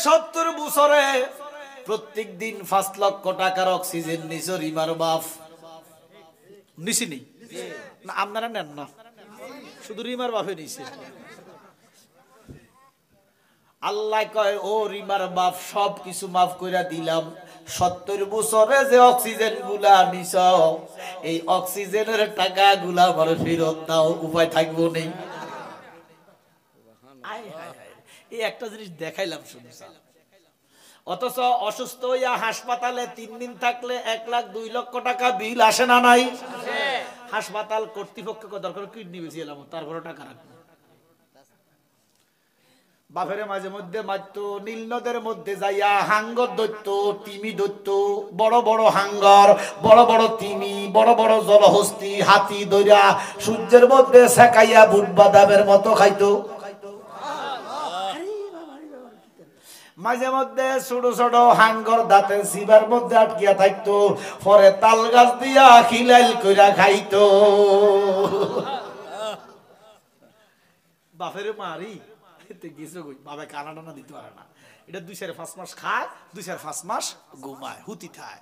70 বছরে প্রত্যেক দিন 5 লক্ষ টাকার অক্সিজেন নিছো রিমার বাপ নিছিনি না আপনারা নেন না শুধু রিমার বাপে নিছে আল্লাহ কয় ও রিমার বাপ সব কিছু মাফ কইরা দিলাম 70 বছরে যে অক্সিজেন গুলা নিছো এই অক্সিজেনের টাকা গুলা আমার ফেরত দাও উপায় থাকবো নেই এই একটা জিনিস দেখাইলাম শুধু অথচ অসুস্থ হইয়া হাসপাতালে 3 দিন থাকলে 1 লাখ 2 লক্ষ টাকা বিল আসে না নাই হাসপাতাল কর্তৃপক্ষকে দরকার কিডনি বেচিলাম তারপরে টাকা রাখবো বাপের মাঝে মধ্যে মারতো নীল নদের মধ্যে যাইয়া হাঙ্গর দৈত্য তিমি দৈত্য বড় বড় হাঙ্গর বড় বড় তিমি বড় বড় জলহস্তি হাতি দইরা সূর্যের মধ্যে সেকাইয়া বুট বাদামের মতো খাইতো মাঝে মধ্যে ছোট ছোট হাঙ্গর দাঁতের সিবার মধ্যে আটকিয়া থাকতো পরে তাল গাছ দিয়া খিলাইল কইরা খাইতো বাপের মারি বাবা কানাডা না দিতে পারে না এটা 2-5 মাস খায় 2-5 মাস ঘুমায় হুতি খায়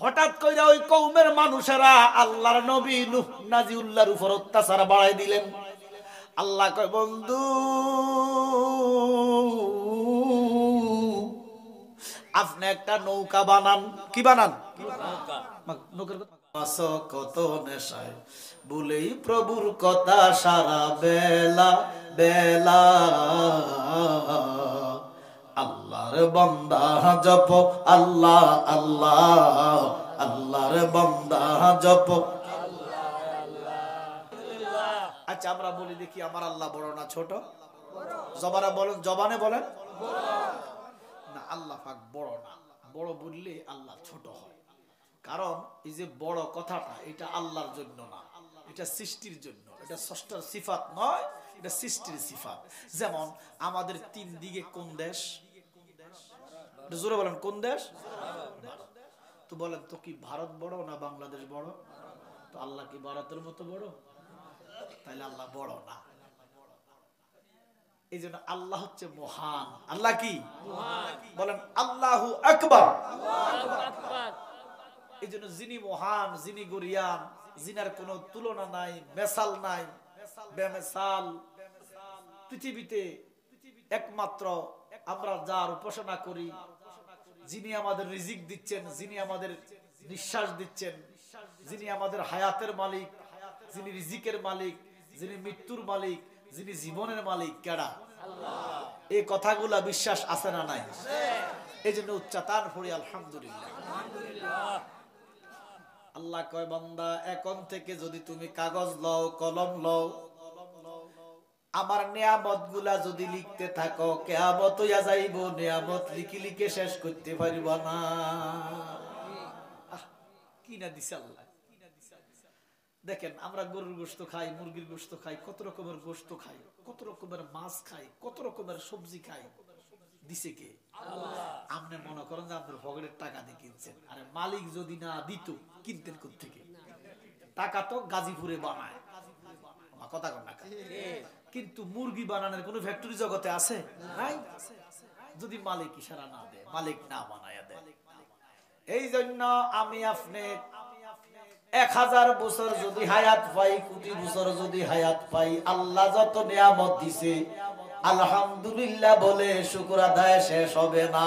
হঠাৎ কইরা ওই কওমের মানুষেরা আল্লাহর নবী নূহ নাজিউল্লাহর উপর অত্যাচার বাড়াই দিলেন আল্লাহ কয় বন্ধু আপনি একটা নৌকা বানান কি বানান নৌকার কথা কত নেশায় বলেই প্রভুর কথা সারা বেলা বেলা আল্লাহর বান্দা জপ আল্লাহ আল্লাহ আল্লাহর বান্দা জপ আচ্ছা আমরা বলি দেখি আমার আল্লাহ বড় না ছোট জবানে বলেন না আল্লাহ পাক বড় না বড় বললে আল্লাহ ছোট হয় কারণ এই যে বড় কথাটা এটা আল্লাহর জন্য না এটা সৃষ্টির জন্য এটা স্রষ্টার সিফাত নয় এটা সৃষ্টির সিফাত যেমন আমাদের 3 দিকে কোন দেশ জোরে বলেন কোন দেশ তো বলেন তো কি ভারত বড় না বাংলাদেশ বড় তো আল্লাহ কি ভারতের মতো বড় তাইলে আল্লাহ বড় না এই জন্য আল্লাহ হচ্ছে মহান আল্লাহ কি বলেন আল্লাহু আকবার এই জন্য যিনি মহান যিনি গরিয়ান যিনার কোনো তুলনা নাই মেসাল নাই বেমেসাল পৃথিবীতে একমাত্র আমরা যার উপাসনা করি যিনি আমাদের রিজিক দিচ্ছেন যিনি আমাদের নিঃশ্বাস দিচ্ছেন যিনি আমাদের হায়াতের মালিক যিনি রিজিকের মালিক যিনি মৃত্যুর মালিক যিনি জীবনের মালিক কেডা আল্লাহ এই কথাগুলা বিশ্বাস আছে না নাই এই জন্য উচ্চাতার পড়ি আলহামদুলিল্লাহ আল্লাহ কয় বান্দা এখন থেকে যদি তুমি কাগজ লও কলম লও আমার নিয়ামতগুলা যদি লিখতে থাকো কিয়ামত হইয়া যাইব নিয়ামত লিখি লিখে শেষ করতে পারিবা না কি না দিছে আল্লাহ দেখেন আমরা গরুর গোশত খাই মুরগির গোশত খাই কত রকমের গোশত খাই কত রকমের মাছ খাই কত রকমের সবজি খাই দিছে কে আল্লাহ আপনি মনে করেন যে আপনার পকেটের টাকা দিয়ে কিনছেন আরে মালিক যদি না দিত কিনতেন কোথা থেকে টাকা তো গাজীপুরে বানায় আমার কথা কোন না কিন্তু মুরগি বানানোর কোনো ফ্যাক্টরি জগতে আছে নাই যদি মালিক ইশারা না দেয় মালিক না বানায়া দেয় এই জন্য আমি আপনি 1000 বছর যদি হায়াত পাই কোটি বছর যদি হায়াত পাই আল্লাহ যত নিয়ামত দিছে আলহামদুলিল্লাহ বলে শুকর আদায় শেষ হবে না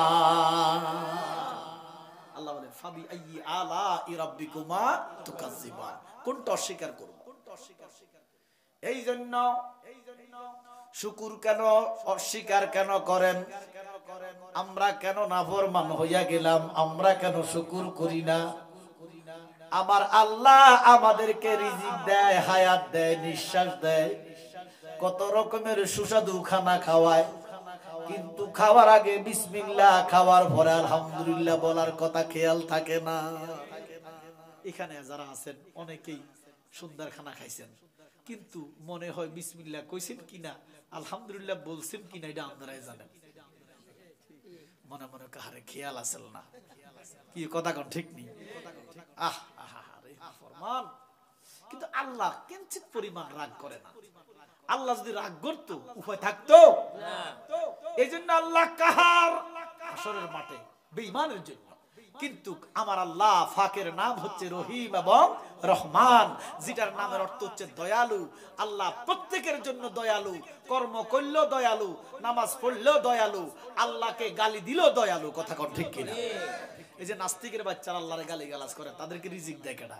আল্লাহ বলেন ফাবি আইয়ি আলাই রাব্বিকুমা তুকাজ্জিবান কোনটা অস্বীকার করব এই জন্য শুকর কেন অস্বীকার কেন করেন আমরা কেন নাফরমান হইয়া গেলাম আমরা কেন শুকর করি না আমার আল্লাহ আমাদেরকে রিজিক দেয় হায়াত দেয় নিঃশ্বাস দেয় কত রকমের সুস্বাদু খানা খাওয়ায় কিন্তু খাওয়ার আগে বিসমিল্লাহ খাওয়ার পরে আলহামদুলিল্লাহ বলার কথা খেয়াল থাকে না এখানে যারা আছেন অনেকেই সুন্দর খানা খাইছেন কিন্তু মনে হয় বিসমিল্লাহ কইছেন কিনা আলহামদুলিল্লাহ বলছেন কিনা এটা আপনারাই জানেন মনে মনে কাহারে খেয়াল আসল না কি কথা কোন ঠিক নেই ফরমান কিন্তু আল্লাহ কিঞ্চিত পরিমাণ রাগ করে না আল্লাহ যদি রাগ করতো উপায় থাকতো এই জন্য আল্লাহ কাহার হাসরের মাঠে বেঈমানের জন্য। কিন্তু আমার আল্লাহ ফাকের নাম হচ্ছে রহিম এবং রহমান, যেটার নামের অর্থ হচ্ছে দয়ালু। আল্লাহ প্রত্যেকের জন্য দয়ালু, কর্ম করলেও দয়ালু, নামাজ পড়লেও দয়ালু, আল্লাহকে গালি দিলেও দয়ালু। কথা কোন ঠিক কিনা? এই যে নাস্তিকের বাচ্চারা আল্লাহরে গালি গালাজ করে, তাদেরকে রিজিক দেয় কেডা?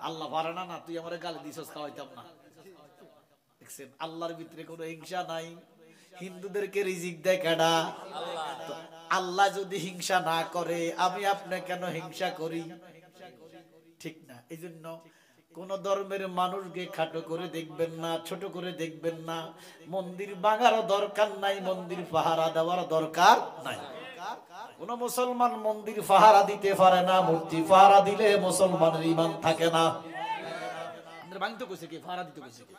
আল্লাহ পারে না? না তুই আমারে গালি দিছস, খাওয়াইতাম না। দেখছেন, আল্লাহর ভিতরে কোনো হিংসা নাই। হিন্দুদেরকে রিজিক দেয় কেডা? আল্লাহ যদি হিংসা না করে, আমি আপনি কেন হিংসা করি? ঠিক না? এই জন্য কোন ধর্মের মানুষকে খাটো করে দেখবেন না, ছোট করে দেখবেন না। মন্দির ভাঙারও দরকার নাই, মন্দির পাহারা দেওয়ার দরকার নাই। কোন মুসলমান মন্দির পাহারা দিতে পারে না, মূর্তি পাহারা দিলে মুসলমানের ঈমান থাকে না। ভাঙতে কইছে কি? পাহারা দিতে কইছে কি?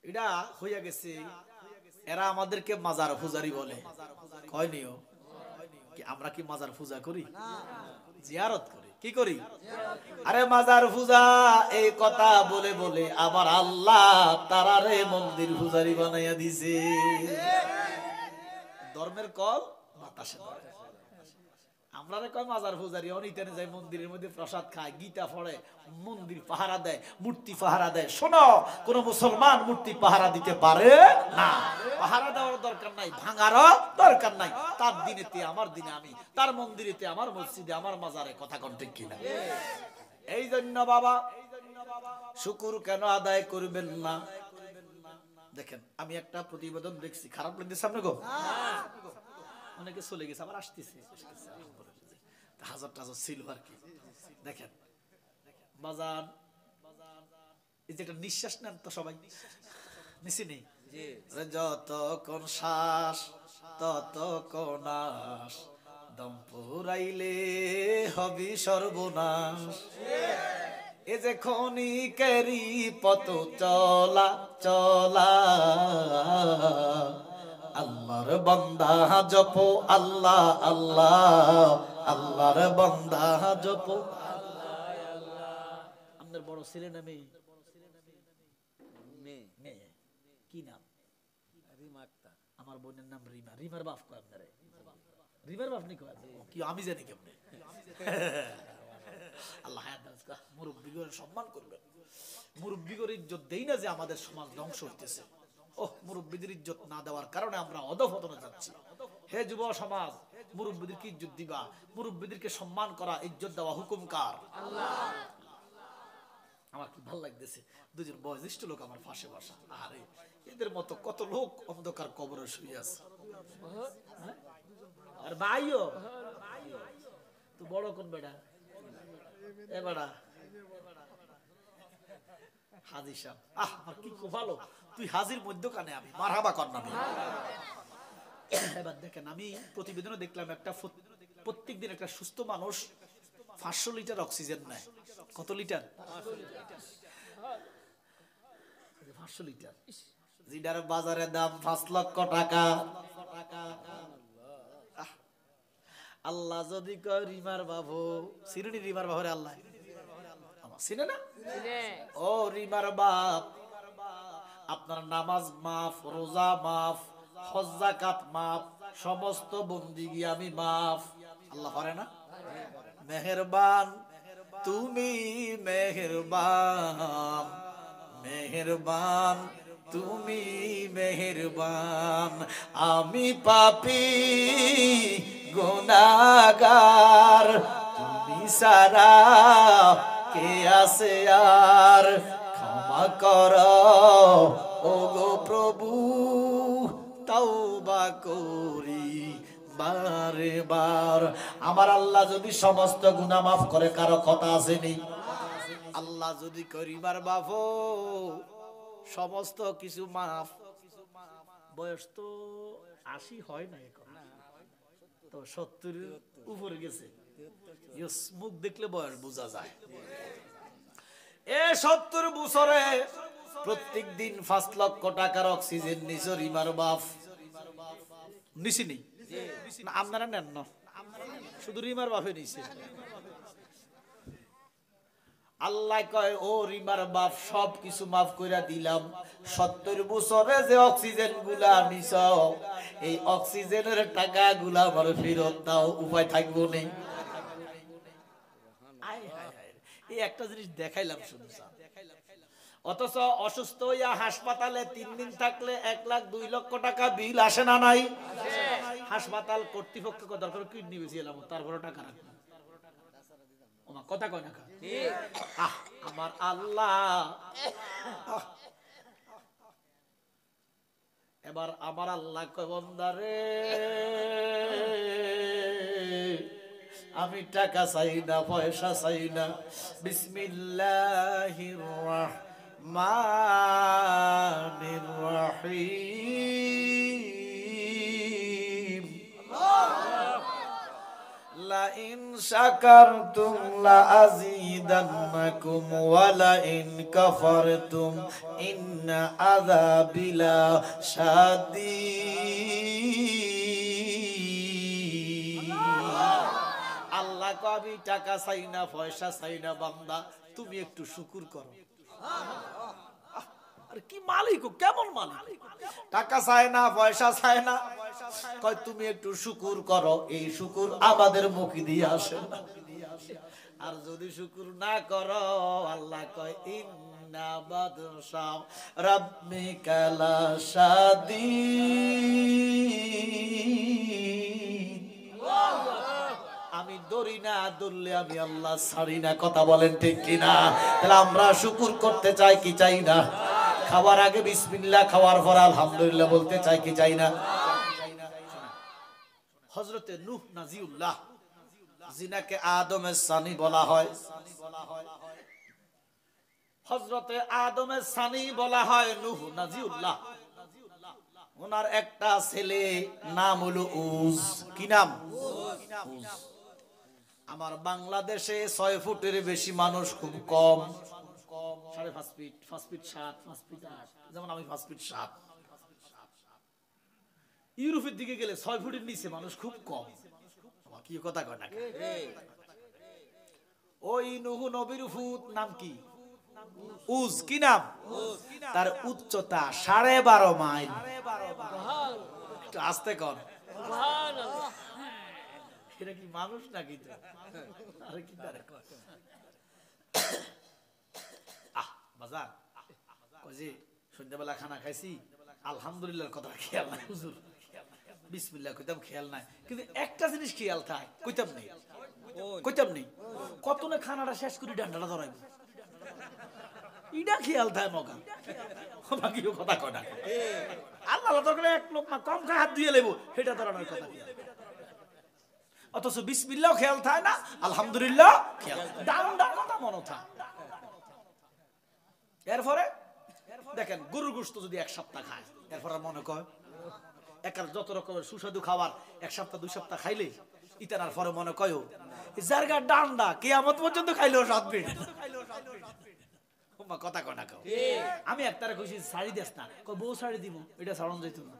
এটা হইয়া গেছে। এরা আমাদেরকে মাজার পূজারি বলে, কয়নিও কি? আমরা কি মাজার পূজা করি? জিয়ারত করি। কি করি? আরে মাজার পূজা এই কথা বলে বলে আমার আল্লাহ তারারে মন্দির পূজারি বানাইয়া দিছে। ধর্মের কল বাতাসে ধরে। আমরা কয় মাজার পূজারি, অনিতেনে যায় মন্দিরের মধ্যে প্রসাদ খায়, গীতা পড়ে, মন্দির পাহারা দেয়, মূর্তি পাহারা দেয়। শোনো, কোন মুসলমান মূর্তি পাহারা দিতে পারে না। পাহারা দেওয়ার দরকার নাই, ভাঙারও দরকার নাই। তার দিনেতে আমার দিনে আমি, তার মন্দিরেতে আমার মসজিদে আমার মাজারে। কথা কোন ঠিক কিনা? এই জন্য বাবা শুকুর কেন আদায় করবেন না? দেখেন, আমি একটা প্রতিবেদন দেখছি, খারাপ লাগছে সামনে গো, অনেকে চলে গেছে, আবার আসতেছে, হাজার টাজার ছিল আর কি। দেখেন বাজার, এই যেটা নিঃশ্বাস নেন তো সবাই, নিছি নেই? যতক্ষণ শ্বাস ততক্ষণ আস, দম পুরাইলে হবি সর্বনাশ। এ যে ক্ষণিকেরই পথ চলা চলা, আল্লাহর বান্দা জপো আল্লাহ আল্লাহ, আল্লাহর বান্দা জপো। আপনার বড় ছেলে না মেয়ে? মেয়ে। কি নাম? আমার বোনের নাম রিমা। রিমার বাপ কয় আপনারে? রিমার বাপ নি কয়? কি আমি জানি কেমনে? আল্লাহ হায়াত দারাজ কর, মুরব্বিগণ সম্মান করবেন। মুরব্বিগর ইজ্জত দেই না যে আমাদের সমাজ ধ্বংস হইতেছে। ওহ, মুরব্বিদের ইজ্জত না দেওয়ার কারণে আমরা অধঃপতনে যাচ্ছি। হে যুব সমাজ, মুরব্বিদেরকে ইজ্জত দিবা, মুরব্বিদেরকে সম্মান করা, ইজ্জত দেওয়া হুকুম কার? আল্লাহ। আমার কি ভালো লাগতেছে, দুজন বয়োজ্যেষ্ঠ লোক আমার পাশে বসা। আরে এদের মতো কত লোক অন্ধকার কবরে শুয়ে আছে। আর ভাইও তো বড় কোন বেটা? এ বেটা হাজি সাহেব, আমার কি খুব ভালো, তুই হাজির মধ্যখানে, আমি মারহাবা কর না। এবার দেখেন, আমি প্রতিবেদনে দেখলাম একটা প্রত্যেক দিন একটা সুস্থ মানুষ 500 লিটার অক্সিজেন নেয়। কত লিটার? 500 লিটার। যেটার বাজারে দাম 5 লক্ষ টাকা। আল্লাহ যদি কয় রিমার বাবু, সিরুনি রিমার বাবুরে আল্লাহ চিনে না? ও রিমার বাপ, আপনার নামাজ মাফ, রোজা মাফ, হজ যাকাত মাফ, সমস্ত বন্দিগি আমি মাফ। আল্লাহ পারে না? মেহেরবান তুমি, মেহেরবান, মেহেরবান তুমি, মেহেরবান। আমি পাপী গুনাহগার, তুমি সারা কে আছে আর, ক্ষমা করো ও গো প্রভু, তাওবা করি বারে বার। আমার আল্লাহ যদি সমস্ত গুনাহ মাফ করে, কারো কথা আসেনি? আল্লাহ যদি করিবার বাবু সমস্ত কিছু মাফ। বয়স তো 80 হয় না এখন, তো 70 উপরে গেছে। মুখ দেখলে বয়স বোঝা যায়। এ 70 বছরে প্রত্যেক দিন 5 লক্ষ টাকার অক্সিজেন নিছ রিমার বাপ। নিছিনি? আপনারা নেন না, শুধু রিমার বাপে নিছে। আল্লাহ কয় ও রিমার বাপ সব কিছু মাফ কইরা দিলাম 70 বছরে যে অক্সিজেন গুলা নিছ এই অক্সিজেনের টাকা গুলা আমার ফেরত দাও উপায় থাকবো নেই এই একটা জিনিস দেখাইলাম শুধু অথচ অসুস্থ হইয়া হাসপাতালে 3 দিন থাকলে 1 লাখ 2 লক্ষ টাকা বিল আসে না নাই হাসপাতাল কর্তৃপক্ষ দরকার কিডনি বেচিলাম তারপরে টাকা রাখবো কথা কয় না আমার আল্লাহ এবার আমার আল্লাহ কয় বান্দারে আমি টাকা চাই না পয়সা চাই না বিসমিল্লাহির রহমানির রহিম লা ইন শাকারতুম লা আযীদান্নাকুম ওয়া লা ইন কাফারতুম ইন্না আযাবি লা শাদীদ আল্লাহ কয় আমি টাকা চাই না পয়সা চাই না বান্দা তুমি একটু শুকর করো আর কি মালিক কেমন মালিক টাকা চায় না পয়সা চায় না কয় তুমি একটু শুকর করো এই শুকর আমাদের মুখ দিয়ে আসে না আর যদি শুকর না করো আল্লাহ কয় ইন্না বাদশা রাব্বিকা লা শাদীদ আমি দৌড়ি না দৌড়লে আমি আল্লাহ ছাড়ি না কথা বলেন ঠিক কিনা তাহলে আমরা শুকর করতে চাই কি চাই না খাওয়ার আগে বিসমিল্লাহ খাওয়ার পর আলহামদুলিল্লাহ বলতে চাই কি চাই না হযরতে নূহ নাজিউল্লাহ জিনাকে আদমের সানি বলা হয় হযরতে আদমের সানি বলা হয় নূহ নাজিউল্লাহ ওনার একটা ছেলে নাম হলো উজ কি নাম উজ আমার বাংলাদেশে 6 ফুটের বেশি মানুষ খুব কম 5.5 ফিট 5 ফিট 7 5 ফিট 8 যেমন আমি 5 ফিট 7 ইউরোপের দিকে গেলে 6 ফুটের নিচে মানুষ খুব কম কি কথা কয় না ওই নূহ নবীর ফুত নাম কি উজ কি নাম তার উচ্চতা 12.5 মাইল একটু আস্তে কর সুবহানাল্লাহ এটা কি মানুষ নাকি তো আরে কি তারে বাজার কইজি সন্ধ্যাবেলা খানা খাইছি আলহামদুলিল্লাহর কথা খেয়াল নাই হুজুর বিসমিল্লাহ কইতাম খেয়াল নাই কিন্তু একটা জিনিস খেয়াল থাকে কইতাম নেই কতনে খানাটা শেষ করে ডান্ডাটা ধরাইব ইডা খেয়াল থাকে মগা বাকিও কথা কয় না আল্লাহ দরকার এক লোক না কম খায় হাত দিয়ে লেবো সেটা ধরানোর কথা অথচ বিসমিল্লাহ খেয়াল থাকে না আলহামদুলিল্লাহ খেয়াল ডান্ডার কথা মনে থাকে এরপরে দেখেন গরুর গোশত যদি 1 সপ্তাহ খায় এরপর মনে কয় একার যত রকমের সুস্বাদু খাবার 1 সপ্তাহ 2 সপ্তাহ খাইলে ইতার পরে মনে কয় জারগা ডান্ডা কিয়ামত পর্যন্ত খাইলেও স্বাদ পেয়ে ওমা কথা কয় না কও আমি একটারে কইছি শাড়ি দেস না কয় বউ শাড়ি দিব এটা ছাড়ন যাইতো না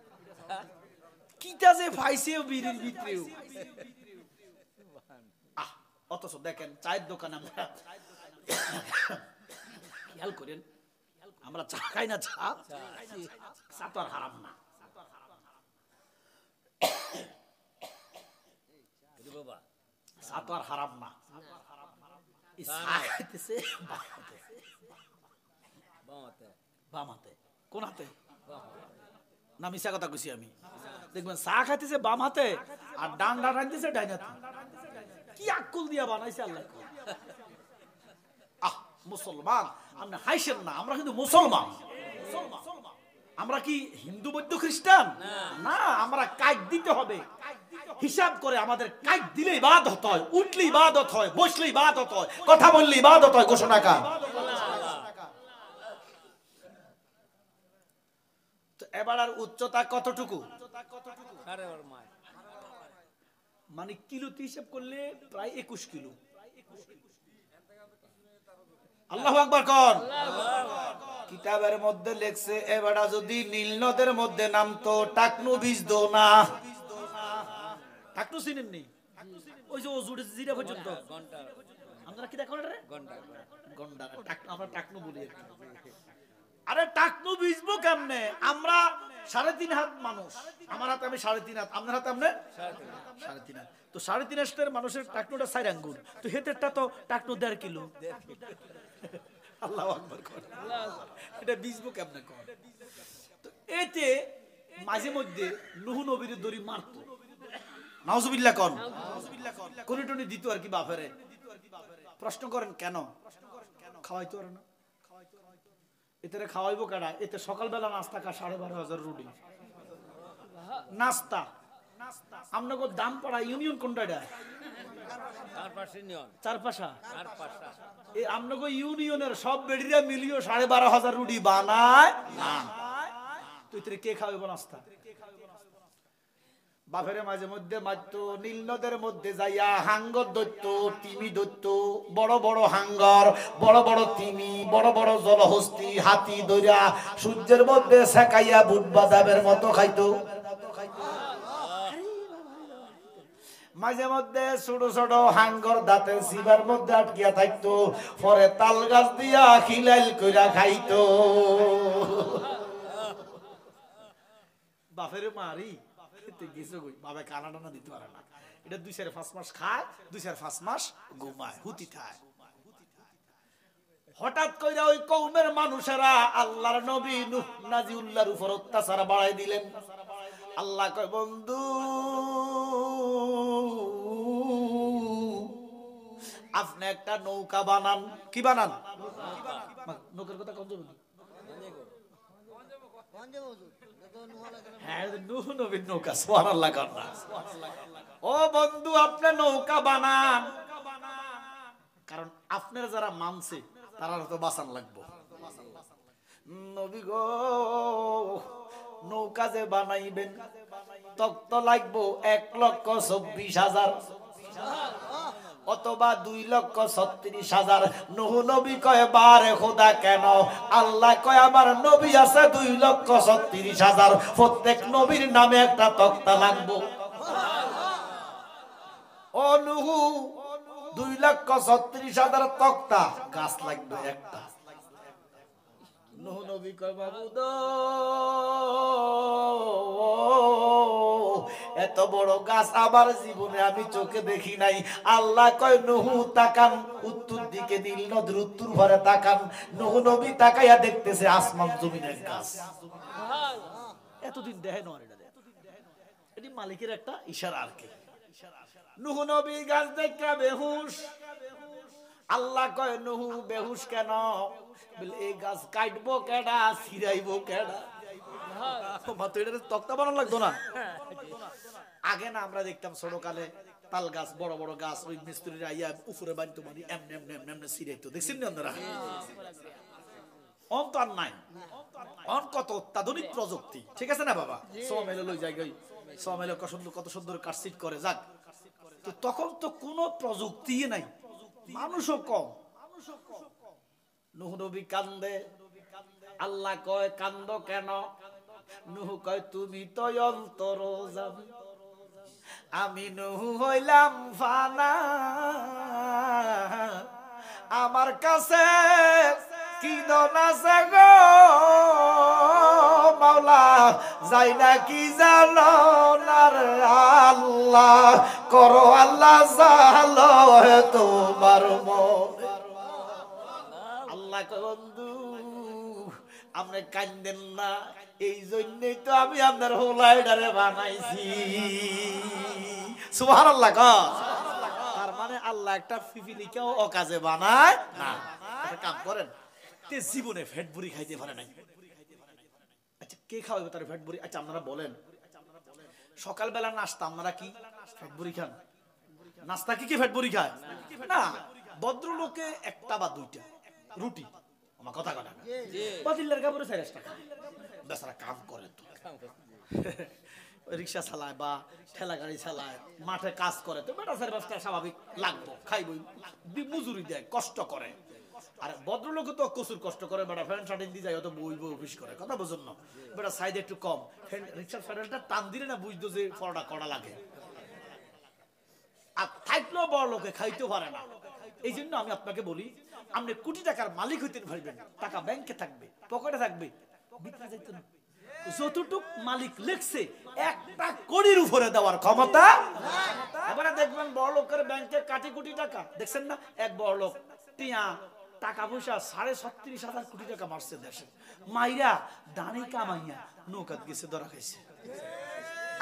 কিটা যে ফাইছেও বিড়ির ভিতরেও অথচ দেখেন চায়ের দোকানে আমরা খেয়াল করেন আমরা চা খাই না চা তো আর হারাম না চা তো আর হারাম না বাম হাতে কোন হাতে না মিশা কথা কইছি আমি দেখবেন চা খাইতেছে বাম হাতে আর ডান্ডা টানতেছে ডাইন হাতে কি আক্কুল দিয়া বানাইছে আল্লাহ মুসলমান আমরা হাইছেন না আমরা কিন্তু মুসলমান আমরা কি হিন্দু বৌদ্ধ খ্রিস্টান না আমরা কাজ দিতে হবে হিসাব করে আমাদের কাজ দিলে ইবাদত হয় উঠলে ইবাদত হয় বসলে ইবাদত হয় কথা বললে ইবাদত হয় ঘোষণা কা তো এবার আর উচ্চতা কতটুকু মানে কিলোতে হিসাব করলে প্রায় 21 কিলো আল্লাহু আকবার কোন কিতাবের মধ্যে লেখছে এবারে যদি নীল নদের মধ্যে নামতো টাকনু ভিজতো না টাকনু চিনেন নি ওই যে ওজুড়ে জিরা পর্যন্ত আপনারা কি দেখেন রে? গন্ডা আমরা টাকনু বলি আর কি। আরে টাকনু বীজবো কেমনে? আমরা 3.5 হাত মানুষ, আমার হাতে আমি 3.5 হাত, আপনার হাতে আপনি 3.5 হাত। তো 3.5 হাতের মানুষের টাকনুটা 4 আঙ্গুল, তো হেতেরটা তো টাকনু 1.5 কিলো। আল্লাহু আকবার কর। এটা বীজবো কেমনে কর? তো এতে মাঝে মধ্যে নূহ নবীর দড়ি মারতো, নাউজুবিল্লাহ কোন, কোন টনি দিত আর কি বাপেরে। প্রশ্ন করেন কেন? খাওয়াইতো আর না, এতে খাওয়াইবো কেডা? এতে সকালবেলা নাস্তা খা 12,500 রুটি নাস্তা। আপনাকে দাম পড়া ইউনিয়ন কোনটা? এটা চারপাশা। এই আপনাকে ইউনিয়নের সব বেড়িরা মিলিয়ে 12,500 রুটি বানায় না। তো এতে কে খাওয়াইবো নাস্তা? বাপেরে মাঝে মধ্যে মারতো, নীল নদের মধ্যে যাইয়া হাঙ্গর দৈত্য, তিমি দৈত্য, বড় বড় হাঙ্গর, বড় বড় তিমি, বড় বড় জলহস্তি, হাতি দইরা সূর্যের মধ্যে সেকাইয়া বুট বাদামের মতো খাইতো। মাঝে মধ্যে ছোট ছোট হাঙ্গর দাঁতের সিবার মধ্যে আটকিয়া থাকতো, পরে তাল গাছ দিয়া খিলাইল কইরা খাইতো। বাপেরে মারি গেছে কই, বাবা কানা টানা দিতে পারে না। এটা 2-5 মাস খায়, 2-5 মাস ঘুমায়, হুতি খায়। হঠাৎ কইরা ওই কওমের মানুষেরা আল্লাহর নবী নূহ নাজিউল্লাহর উপর অত্যাচার বাড়াই দিলেন। আল্লাহ কয়, বন্ধু আপনি একটা নৌকা বানান। কি বানান? নৌকার কথা কম যাবে। হ্যাঁ, নূহ নবীর নৌকা। সুবহানাল্লাহ কন্যা। ও বন্ধু, আপনি নৌকা বানান, কারণ আপনার যারা মানছে তারা তো বাঁচান লাগবো। নবী গো, নৌকা যে বানাইবেন তক্ত লাগবো 1,24,000 অথবা 2,36,000। নূহ নবী কয়, বারে খোদা কেন? আল্লাহ কয়, আমার নবী আছে 2,36,000, প্রত্যেক নবীর নামে একটা তক্তা লাগবো। ও নূহ, 2,36,000 তক্তা, গাছ লাগবে একটা। নূহ নবী কয়, মাবুদ এত বড় গাছ আমার জীবনে আমি চোখে দেখি নাই। আল্লাহ কয়, নূহ তাকান উত্তর দিকে, নীল নদের উত্তর ভরে তাকান। নূহ নবী তাকাইয়া দেখতেছে আসমান জমিনের গাছ। এতদিন দেখে নয়, এটি মালিকের একটা ইশারা আর কি। নূহ নবী গাছ দেখা বেহুশ। আল্লাহ কয়, নূহ বেহুশ কেন? বলে, এই গাছ কাটবো কেডা, ছিড়াইবো কেডা? তক্তা বানানো লাগতো না আগে? না আমরা দেখতাম ছোটকালে তাল গাছ, বড় বড় গাছ, ওই মিস্ত্রিরা আইয়া উপরে বানতো, মানে এমনি এমনি এমনি এমনি ছিড়াইতো। দেখছেন না আপনারা? অন তো আর নাই, অন কত অত্যাধুনিক প্রযুক্তি, ঠিক আছে না বাবা? সমেলে লই যাই, সমেলে কত সুন্দর কাটছিট করে যাক। তো তখন তো কোনো প্রযুক্তি নাই, মানুষও কম। নূহ নবী কান্দে। আল্লাহ কয়, কান্দ কেন? নূহ কয়, তুমি তো অন্তরজামী, আমি নূহ হইলাম ফানা, আমার কাছে কি দন আছে গো মাওলা, যাই না কি জানো না রে আল্লাহ, করো আল্লাহ জালো তোমার মনে। আল্লাহ কয়, বন্ধু আপনি কান্দেন না, এই জন্যই তো আমি আপনার হোলাইডারে বানাইছি। সুবহানাল্লাহ। তার মানে আল্লাহ একটা ফিফিলিকেও অকাজে বানায় না। একটা কাম করেন, তে জীবনে ফ্যাট বুড়ি খাইতে পারে নাই। আচ্ছা, কে খাওয়াবে তার ফ্যাট বুড়ি? আচ্ছা আপনারা বলেন, সকালবেলা নাস্তা আপনারা কি ফ্যাট বুড়ি খান? নাস্তা কি কি ফ্যাট বুড়ি খায় না? ভদ্রলোকে একটা বা দুইটা রুটি, আমার কথা কথা বাতিলের কাপড়ে 4 টাকা বেচারা কাম করে, তো রিক্সা চালায় বা ঠেলা গাড়ি চালায়, মাঠে কাজ করে, তো বেটা 4-5টা স্বাভাবিক লাগবো, খাইবই, মজুরি দেয়, কষ্ট করে। আর ভদ্রলোক তো প্রচুর কষ্ট করে, বেটা ফ্যান শার্টিং দিয়ে যায়, অত বই অফিস করে, কথা বুঝুন না? বেটা সাইড একটু কম, রিক্সার ফ্যানেলটা টান দিলে না বুঝতো যে ফলটা কড়া লাগে। আর থাকলেও বড় লোকে খাইতেও পারে না, এই জন্য আমি আপনাকে বলি, আপনি কোটি টাকার মালিক হইতে পারবেন, টাকা ব্যাংকে থাকবে, পকেটে থাকবে, বিক্রি যাইতো না। যতটুক মালিক লেখছে একটা কোটির উপরে দেওয়ার ক্ষমতা। এবারে দেখবেন বড় লোকের ব্যাংকে কোটি কোটি টাকা, দেখছেন না? এক বড় লোক টিয়া টাকা পয়সা 36,500 কোটি টাকা মারছে দেশে, মাইরা দানি কামাইয়া নৌকাত গেছে, ধরা খাইছে।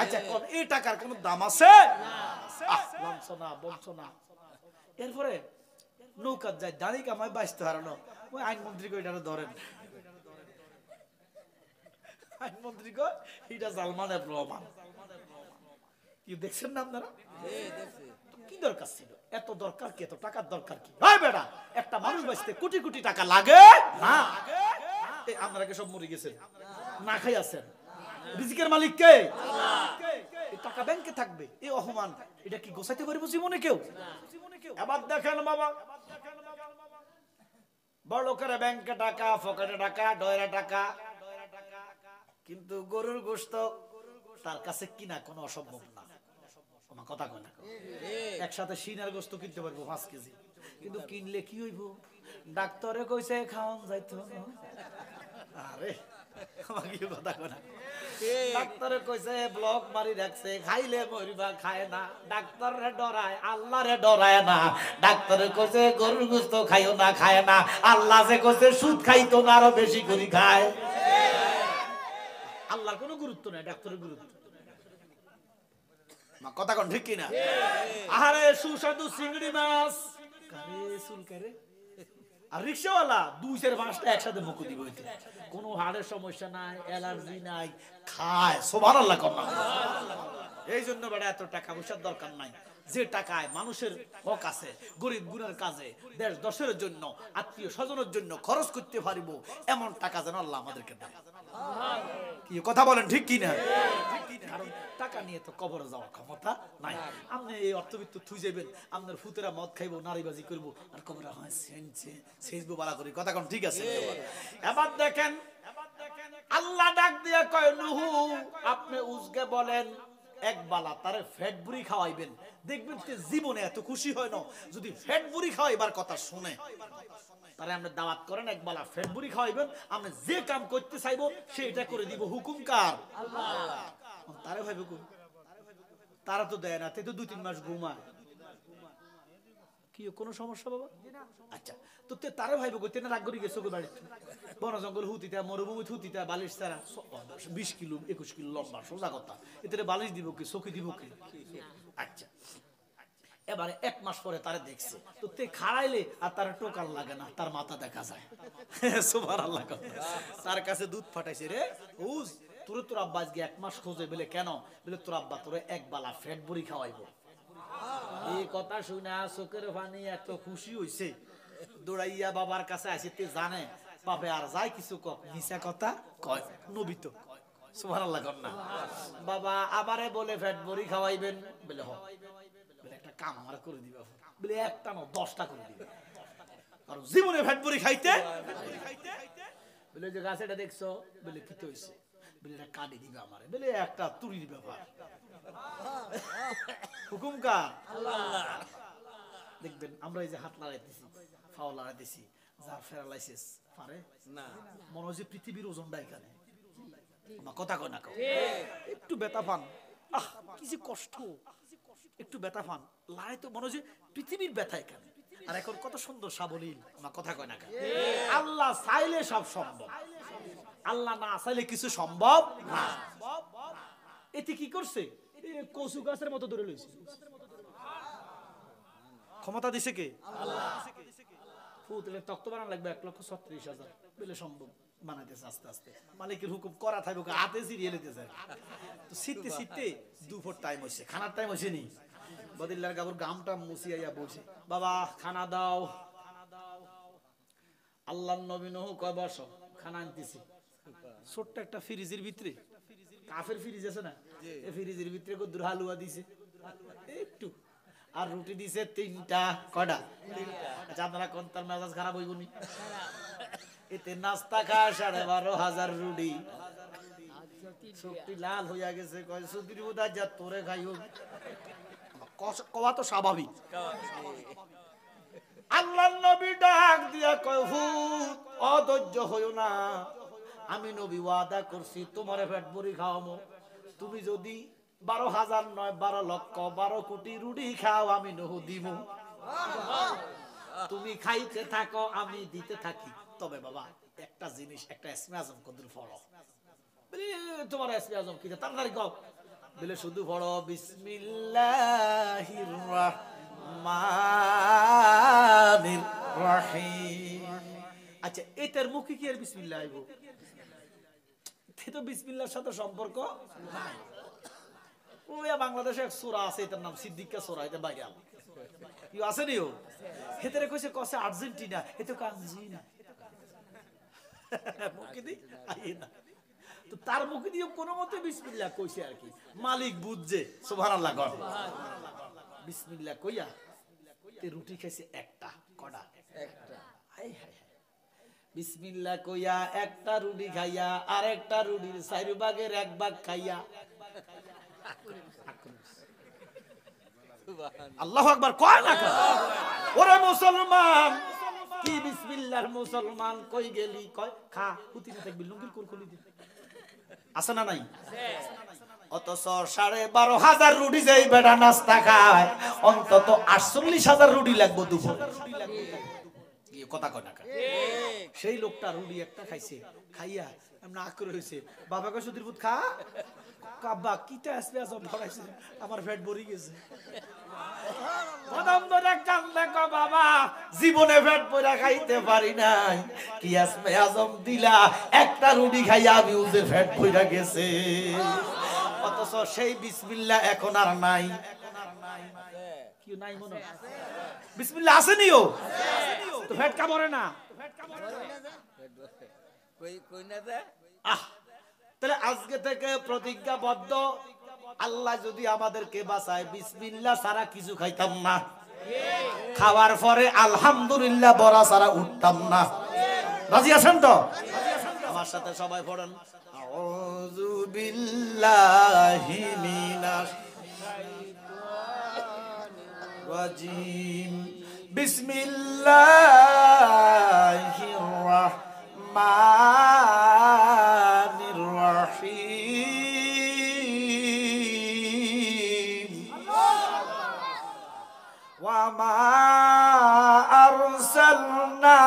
আচ্ছা কোন এই টাকার কোন দাম আছে? লাঞ্ছনা বঞ্চনা। এরপরে নৌকাত যায় দানি কামায় বাঁচতে হারানো, ওই আইনমন্ত্রী কই এটা ধরেন, আইনমন্ত্রী কই এটা জালমানের প্রমাণ। কি দেখছেন না আপনারা? কি দরকার ছিল? এত দরকার কি? এত টাকার দরকার কি? হয় বেটা, একটা মানুষ বাঁচতে কোটি কোটি টাকা লাগে না? আপনারা কি সব মরে গেছেন, না খাই আছেন? রিজিকের মালিক কে? এই টাকা ব্যাংকে থাকবে, এই অপমান এটা কি গোছাইতে পারবো জীবনে কেউ? এবার দেখেন বাবা, বড় লোকের ব্যাংকে টাকা, পকেটে টাকা, ডয়রা টাকা, কিন্তু গরুর গোশত তার কাছে কিনা কোনো অসম্ভব না। আমার কথা কয় না? একসাথে সিনার গোশত কিনতে পারবো 5 কেজি, কিন্তু কিনলে কি হইব? ডাক্তারে কইছে খাওয়ান যাইতো না। আরে আমাকে কথা কয় না? ডাক্তারে কইছে ব্লক মারি রাখছে, খাইলে মরিবা, খায় না। ডাক্তারে ডরায়, আল্লাহরে ডরায় না। ডাক্তারে কইছে গরুর গোশত খাইও না, খায় না। আল্লাহ যে কইছে সুদ খাইতো না, আরো বেশি করে খায়। আল্লাহর কোনো গুরুত্ব নাই, ডাক্তারের গুরুত্ব। কথা কোন ঠিক কিনা? আরে সুস্বাদু চিংড়ি মাছ কারে সুল করে, আর রিকশাওয়ালা 2-4-5টা একসাথে মুখ দিব, কোনো হাড়ের সমস্যা নাই, অ্যালার্জি নাই, খায়। সুবহানাল্লাহ কোন না? এই জন্য বেটা এত টাকা পয়সার দরকার নাই। যে টাকায় মানুষের হক আছে, গরিব গুণের কাজে, দেশ দশের জন্য, আত্মীয় স্বজনের জন্য খরচ করতে পারিব, এমন টাকা যেন আল্লাহ আমাদেরকে দেয়। কি কথা বলেন ঠিক কিনা? কারণ টাকা নিয়ে তো কবরে যাওয়ার ক্ষমতা নাই। আপনি এই অর্থবিত্ত থুই যাবেন, আপনার ফুতেরা মদ খাইবো, নারীবাজি করবো, আর কবরে হয় সেজবো বালা করি। কথা কোন ঠিক আছে? এবার দেখেন আল্লাহ ডাক দিয়ে কয়, নুহু আপনি উজগে বলেন এক বালা তারে ফ্যাট বুড়ি খাওয়াইবেন, দেখবেন জীবনে এত খুশি হয় না যদি ফ্যাট বুড়ি খাওয়াইবার কথা শুনে। তারে আমরা দাওয়াত করেন, এক বালা ফ্যাট বুড়ি খাওয়াইবেন, আমরা যে কাম করতে চাইবো সেটা করে দিব। হুকুম কার? আল্লাহ। তারে ভাইবে কোন? তারা তো দেয় না, তে তো 2-3 মাস ঘুমায়। কি কোনো সমস্যা বাবা? আচ্ছা তো তারে ভাইবে কইতে না, রাগ করে গেছো কই বাড়িতে? বন জঙ্গল হুতিতা, মরুভূমি হুতিতা, বালিশ ছাড়া 20 কিলো 21 কিলো লম্বা, সোজা কথা। এতে বালিশ দিব কি, চকি দিব কি? আচ্ছা এবারে 1 মাস পরে তারে দেখছে, তো তে খাড়াইলে আর তার টোকাল লাগে না, তার মাথা দেখা যায়। সুবহানাল্লাহ। তার কাছে দুধ ফাটাইছে, রে হুজ তোরে তোর আব্বা আজকে 1 মাস খোঁজে। বলে কেন? বলে তোর আব্বা তোরে এক বালা ফ্যাট বুড়ি খাওয়াইবো। এই কথা শুনা চোখের পানি এত খুশি হইছে, দৌড়াইয়া বাবার কাছে আসিতে জানে বাপে আর যাই কিছু কক মিছা কথা কয়, নবী তো। সুবহানাল্লাহ কর না? বাবা আমারে বলে ফ্যাট বুড়ি খাওয়াইবেন। বলে হ। বলে একটা কাম আমার করে দিবা। বলে একটা না 10টা করে দিবে, কারণ জীবনে ফ্যাট বুড়ি খাইতে। বলে যে গাছেটা দেখছো? বলে কি তো হইছে? বলে এটা কাটি দিবে আমারে। বলে একটা তুরির ব্যাপার। হুকুম কার? আল্লাহ। দেখবেন আমরা এই যে হাত লাগাইতেছি, ফাও লাগাইতেছি, যার প্যারালাইসিস পারে না, মনে হয় যে পৃথিবীর ওজনটা এখানে। আমার কথা কয় না? একটু ব্যথা পান, আহ কি যে কষ্ট, একটু ব্যথা পান, লাই তো মনে হয় যে পৃথিবীর ব্যথা এখানে। আর এখন কত সুন্দর সাবলীল। আমার কথা কয় না? আল্লাহ চাইলে সব সম্ভব, আল্লাহ না চাইলে কিছু সম্ভব না। এতে কি করছে? কচু গাছের মতো ধরে লইছে। ক্ষমতা দিছে কে? আল্লাহ। ফুতলে তক্ত বানানো লাগবে 1,36,000। বলে সম্ভব, বানাইতেছে আস্তে আস্তে। মালিকের হুকুম করা থাকবে, হাতে সিরিয়ে লেতেছে। তো শীতে শীতে দুপুর টাইম হয়েছে, খানার টাইম হয়েছে নি। বদিল্লার গাবুর গামটা মুছিয়া বলছে, বাবা খানা দাও। আল্লাহর নবী নূহ কয় বসো, খানা আনতেছি। ছোট্ট একটা ফ্রিজের ভিতরে, কাফের ফ্রিজ আছে না, এই ফ্রিজের ভিতরে কদ্দুর হালুয়া দিছে একটু, আর রুটি দিছে 3টা। কয়টা? আচ্ছা আপনারা কোন তার মেজাজ খারাপ হইব নি? এতে নাস্তা খায় 12,500 রুটি, সত্যি লাল হইয়া গেছে। কয় সুদির বোধা যা তোরে খাইও, কওয়া তো স্বাভাবিক। আল্লাহর নবী ডাক দিয়া কয় হুত অধৈর্য হইও না, আমি নবী ওয়াদা করছি তোমারে পেট ভরি খাওয়ামো। তুমি যদি 12,000 নয় 12 লক্ষ 12 কোটি রুটি খাও আমি নহু দিমু। তুমি খাইতে থাকো আমি দিতে থাকি। তবে বাবা একটা জিনিস, একটা ইসমে আজম কদর পড়ো। বলি তোমার ইসমে আজম কি তাড়াতাড়ি কও। বলে শুধু পড়ো বিসমিল্লাহির রাহমানির রহিম। আচ্ছা এটার মুখে কি আর বিসমিল্লাহ আইব? তো বিসমিল্লাহর সাথে সম্পর্ক নাই। ওই বাংলাদেশে এক সূরা আছে, এটার নাম সিদ্দিকা সূরা, এটা ভাইরাল। কি আছে নিও? হেতেরে কইছে কসে আর্জেন্টিনা, এতো কাঞ্জিনা। মুখে দি আইনা। তো তার মুখে দিয়ে কোনো মতে বিসমিল্লাহ কইছে আর কি। মালিক বুঝছে, সুবহানাল্লাহ কর। বিসমিল্লাহ কইয়া তে রুটি খাইছে একটা, কটা? একটা। High high high. বিসমিল্লাহ কইয়া একটা রুটি খাইয়া আরেকটা রুটির 4 ভাগের 1 ভাগ খাইয়া আল্লাহু আকবার কয় না? ওরে মুসলমান, কি বিসমিল্লাহর মুসলমান কই গেলি? কয় খা হুতি না থাকবি লুঙ্গির কোল খুলি দি। আছে না নাই? অথচ 12,500 রুটি যেই বেটা নাস্তা খায়, অন্তত 48,000 রুটি লাগবে দুপুর। কথা কয় না? সেই লোকটা রুটি একটা খাইছে, খাইয়া এমন আক্রোশ হইছে, বাবা কয় সুধীর পুত খা। কাব্বা কিটা আসবে সব ভরাইছে, আমার পেট ভরি গেছে। কদম ধরে কান্দে কয় বাবা জীবনে পেট ভরা খাইতে পারি নাই, কি আসবে আজম দিলা একটা রুটি খাইয়া আমি ওদের পেট ভরা গেছে। অথচ সেই বিসমিল্লাহ এখন আর নাই। কি নাই মনে? বিসমিল্লাহ আছে নিও তো পেট কামড়ে না। তাহলে আজকে থেকে প্রতিজ্ঞাবদ্ধ, আল্লাহ যদি আমাদেরকে বাঁচায় বিসমিল্লাহ ছাড়া কিছু খাইতাম না, খাওয়ার পরে আলহামদুলিল্লাহ বলা ছাড়া উঠতাম না। রাজি আছেন তো? আমার সাথে সবাই পড়েন আউযু বিল্লাহি মিনাশ শাইতানির রাজিম বিসমিল্লাহির রাহমানির রহিম ওয়া মা আরসালনাকা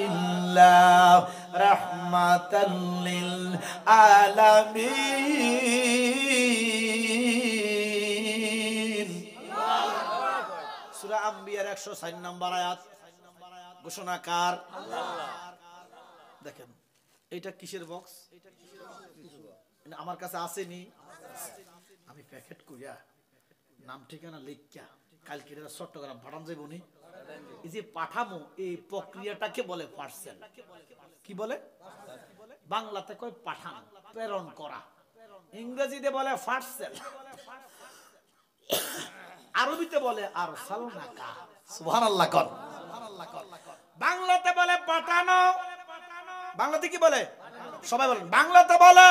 ইল্লা রাহমাতাল লিল আলামিন। সূরা আম্বিয়ার 104 নম্বর আয়াত। ঘোষণাকার আল্লাহ। দেখেন এটা কিসের বক্স? আমার কাছে আসেনি, আমি প্যাকেট কইরা নাম ঠিকানা লিখা কালকে চট্টগ্রাম পাঠান যাইব নি। এই যে পাঠামো এই প্রক্রিয়াটাকে বলে পার্সেল। কি বলে? বাংলাতে কয় পাঠানো, প্রেরণ করা। ইংরেজিতে বলে পার্সেল, আরবিতে বলে আরসালনাকা। সুবহানাল্লাহ কর। বাংলাতে বলে পাঠানো, বাংলাতে কি বলে? সবাই বলেন। বাংলাতে বলে,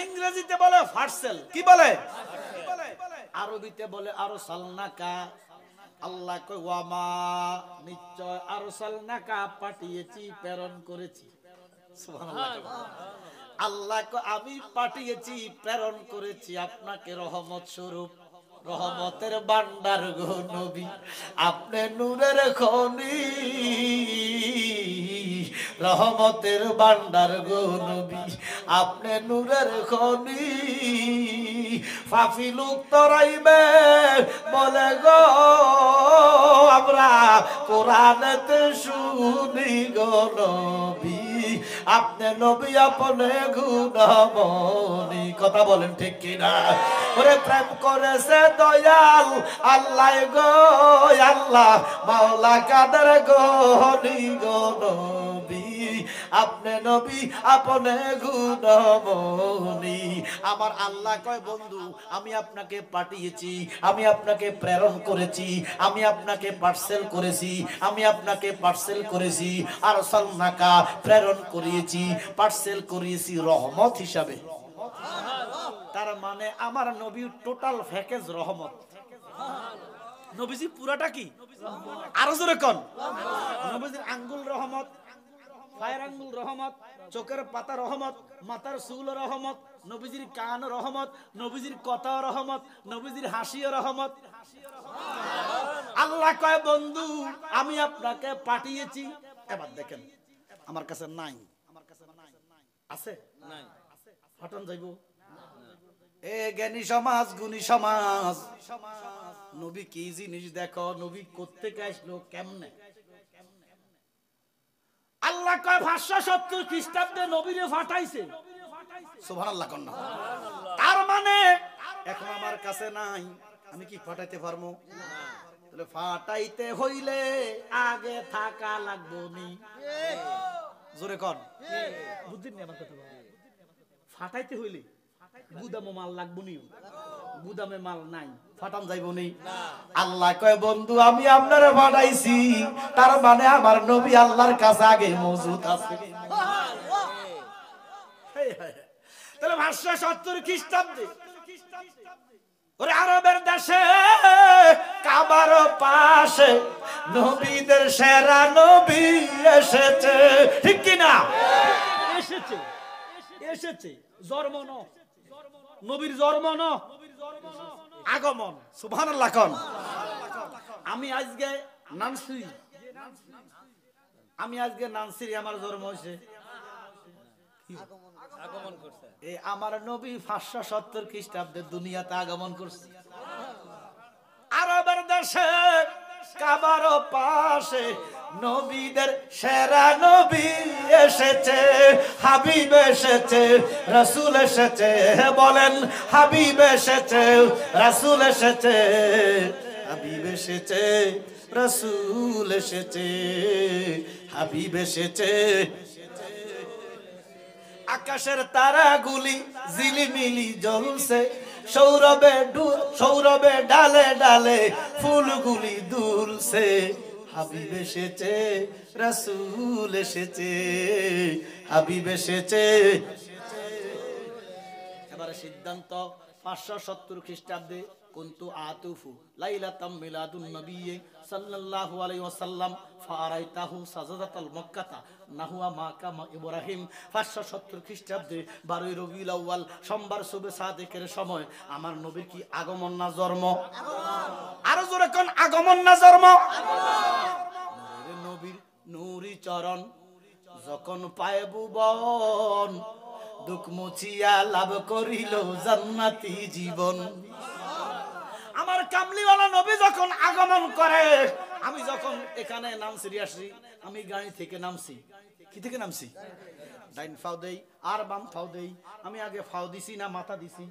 ইংরেজিতে বলে পার্সেল। কি বলে? আরবিতে বলে আরসালনাকা। আল্লাহ কয় ওয়া মা নিশ্চয় আরসালনাকা পাঠিয়েছি, প্রেরণ করেছি। সুবহানাল্লাহ। আল্লাহ কয় আমি পাঠিয়েছি, প্রেরণ করেছি আপনাকে রহমত স্বরূপ। রহমতের ভান্ডার গো নবী, আপনি নূরের খনি। রহমতের ভান্ডার গো নবী, আপনি নূরের খনি। ফাফি লোক তরাইবে বলে গো আমরা কোরআনেতে শুনি গো নবী, আপনি নবী আপনি গুণমণি। কথা বলেন ঠিক কিনা? ওরে প্রেম করেছে দয়াল আল্লাহ গো আল্লাহ, মাওলা কাদের গনি গো নবী, আপনি নবী আপনি গুণমণি। আমার আল্লাহ কয় বন্ধু আমি আপনাকে পাঠিয়েছি, আমি আপনাকে প্রেরণ করেছি, আমি আপনাকে পার্সেল করেছি, আমি আপনাকে পার্সেল করেছি। আরসালনাকা প্রেরণ করিয়েছি, পার্সেল করিয়েছি রহমত হিসাবে। তার মানে আমার নবী টোটাল প্যাকেজ রহমত। নবীজি পুরাটা কি? আরো জোরে কোন। নবীজির আঙ্গুল রহমত, পায়ের আঙ্গুল রহমত, চোখের পাতা রহমত, মাথার চুল রহমত, নবীজির কান রহমত, নবীজির কথা রহমত, নবীজির হাসিও রহমত। আল্লাহ কয় বন্ধু আমি আপনাকে পাঠিয়েছি। এবার দেখেন আমার কাছে নাই, আছে নাই, হঠাৎ যাইব এ জ্ঞানী সমাজ, গুণী সমাজ, নবী কি জিনিস দেখো, নবী কোত্থেকে আসলো, কেমনে? আল্লাহ কয় 570 খ্রিস্টাব্দে নবীরে পাঠাইছে। সুবহানাল্লাহ কন্না। তার মানে এখন আমার কাছে নাই, আমি কি পাঠাইতে পারবো? তাহলে ফাটাইতে হইলে আগে থাকা লাগবো নি। জোরে কন, বুঝছেন নি আমার কথা? ফাটাইতে হইলে গুদামে মাল লাগবো নি, গুদামে মাল নাই, ফাটান যাইবো নি। আল্লাহ কয় বন্ধু আমি আপনারে ফাটাইছি, তার মানে আমার নবী আল্লাহর কাছে আগে মজুদ আছে। তাহলে 570 খ্রিস্টাব্দে ওরে আরবের দেশে কাবার পাশে নবীদের সেরা নবী এসেছে, ঠিক কি না? এসেছে, এসেছে, জন্ম ন নবীর, জন্ম ন আগমন। সুবহানাল্লাহ কোন। আমি আজকে নানসি, আমি আজকে নানসি, আমার জন্ম হয়েছে, আগমন করছে। এই আমার নবী 570 খ্রিস্টাব্দে দুনিয়াতে আগমন করছে। আরবের দেশে কাবার পাশে নবীদের সেরা নবী এসেছে, হাবিব এসেছে, রাসূল এসেছে, বলেন হাবিব এসেছে, রাসূল এসেছে, হাবিব এসেছে, রাসূল এসেছে, হাবিব এসেছে। আকাশের তারাগুলি ঝিলিমিলি জ্বলছে, সৌরভে সৌরভে ডালে ডালে ফুলগুলি দুলছে, হাবিব এসেছে, রাসূল এসেছে, হাবিব এসেছে। এবারে সিদ্ধান্ত 570 খ্রিস্টাব্দে কুনতু আতুফু লাইলাতাম মিলাদুন নবী সাল্লাল্লাহু আলাইহি ওয়াসাল্লাম ফারাইতাহু সাজাদাতাল মক্কাতা নাহুয়া মাকামা ইব্রাহিম। 570 খ্রিস্টাব্দে 12 রবিউল আউয়াল সোমবার শুভে সাদেকের সময় আমার নবীর কি আগমন না জন্ম? আরো জোরে কোন, আগমন না জন্ম? নবীর নূরি চরণ যখন পায় ভুবন, দুঃখ মুছিয়া লাভ করিল জান্নাতি জীবন। আমার কামলিওয়ালা নবী যখন আগমন করে, আমি যখন এখানে নামছি, আসি আমি গাড়ি থেকে নামছি, কি থেকে নামছি? ডাইন ফাও দেই আর বাম ফাও দেই, আমি আগে ফাও দিছি না মাথা দিছি?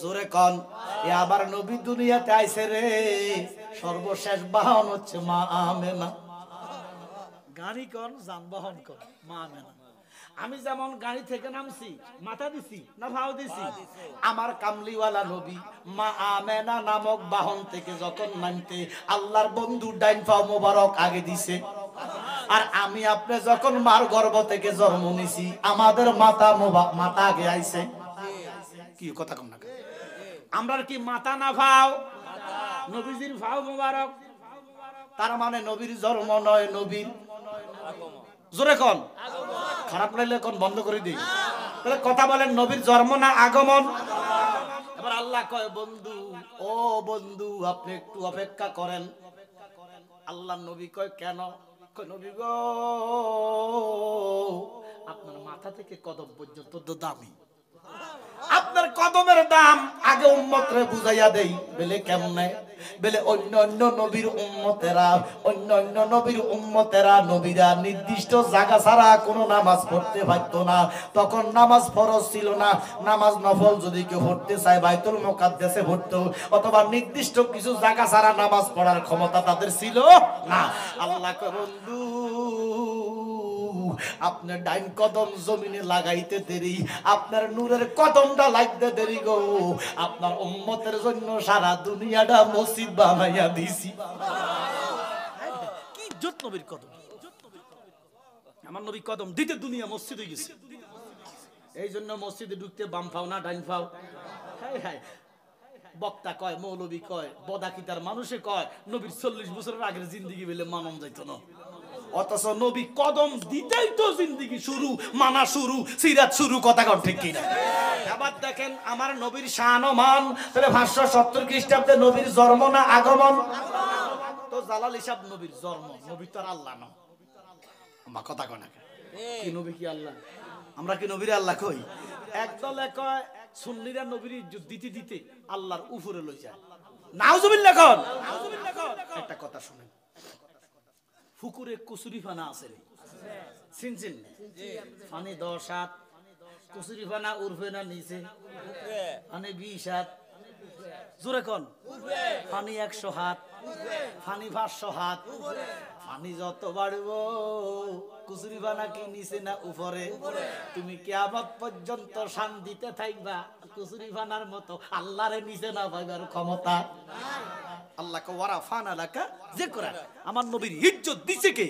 জোরে কন। এ আবার নবী দুনিয়াতে আইছে রে, সর্বশেষ বাহন হচ্ছে মা আমেনা। গাড়ি কন, যানবাহন কন, মা আমেনা। আমি যেমন গাড়ি থেকে নামছি, মাথা দিছি না ভাও দিছি? আমার কামলিওয়ালা নবী মা আমেনা নামক বাহন থেকে যখন নামতে আল্লাহর বন্ধু ডাইন পাও মোবারক আগে দিছে। আর আমি আপনি যখন মার গর্ভ থেকে জন্ম নিছি, আমাদের মাথা আগে আইছে। কি কথা কম না? আমরা কি মাথা না ভাও? নবীজির ভাও মোবারক। তার মানে নবীর জন্ম নয়, নবীর জোরে কোন, খারাপ লাগলে কোন বন্ধ করে দিই। তাহলে কথা বলেন নবীর জন্ম না আগমন? এবার আল্লাহ কয় বন্ধু, ও বন্ধু আপনি একটু অপেক্ষা করেন। আল্লাহ নবী কয় কেন? কয় নবী গো আপনার মাথা থেকে কদম পর্যন্ত তো দামি, আপনার কদমের দাম আগে উম্মতরে বুঝাইয়া দেই। বলে কেমনে? বলে অন্য অন্য নবীর উম্মতেরা নবীরা নির্দিষ্ট জায়গা ছাড়া কোনো নামাজ পড়তে পারতো না। তখন নামাজ ফরজ ছিল না, নামাজ নফল যদি কেউ পড়তে চায় বাইতুল মুকাদ্দাসে পড়তো, অথবা নির্দিষ্ট কিছু জায়গা ছাড়া নামাজ পড়ার ক্ষমতা তাদের ছিল না। আল্লাহ কয় বন্ধু আপনার ডাইন কদম জমিনে লাগাইতে দেরি, আপনার নূরের কদমটা লাগতে দেরি গো, আপনার উম্মতের জন্য সারা দুনিয়াটা মসজিদ বানাইয়া দিছি। কি ইজ্জত নবীর কদম! আমার নবী কদম দিতে দুনিয়া মসজিদ হয়ে গেছে। এই জন্য মসজিদে ঢুকতে বাম ফাও না ডাইন ফাও? হায় হায়, বক্তা কয়, মৌলবী কয়, বদাকিতার মানুষে কয় নবীর 40 বছরের আগের জিন্দেগি বলে মানন যাইতো না, অথচ নবী কদম দিতেই তো জিন্দেগি শুরু, মানা শুরু, সিরাত শুরু, কথা কন ঠিক কিনা? আবার দেখেন আমার নবীর শান ও মান, তাহলে 570 খ্রিস্টাব্দে নবীর জন্ম না আগমন? তো জালাল হিসাব নবীর জন্ম, নবী তো আর আল্লাহ না, আমার কথা কয় না কি নবী কি আল্লাহ? আমরা কি নবীর আল্লাহ কই? একদলে কয় সুন্নিরা নবীর ইজ্জত দিতে দিতে আল্লাহর উপরে লই যায়, নাউজুবিল্লাহ কোন। একটা কথা শুনেন, ফুকুরে কচুরি ফানা আছে, চিনছেন? ফানি 10 হাত, কচুরি ফানা উর্ফে না নিচে? ফানি 20 হাত, জোরে কোন? ফানি 100 হাত, ফানি 500 হাত, ফানি যত বাড়বো কুচুরি ফানা কি নিচে না উপরে? তুমি কিয়ামত পর্যন্ত শান্তিতে থাকবা কুচুরি ফানার মতো, আল্লাহরে নিচে না পাইবার ক্ষমতা আল্লাহকে ওয়ারা ফানা লাকা যিকরা। আমার নবীর ইজ্জত দিছে কে?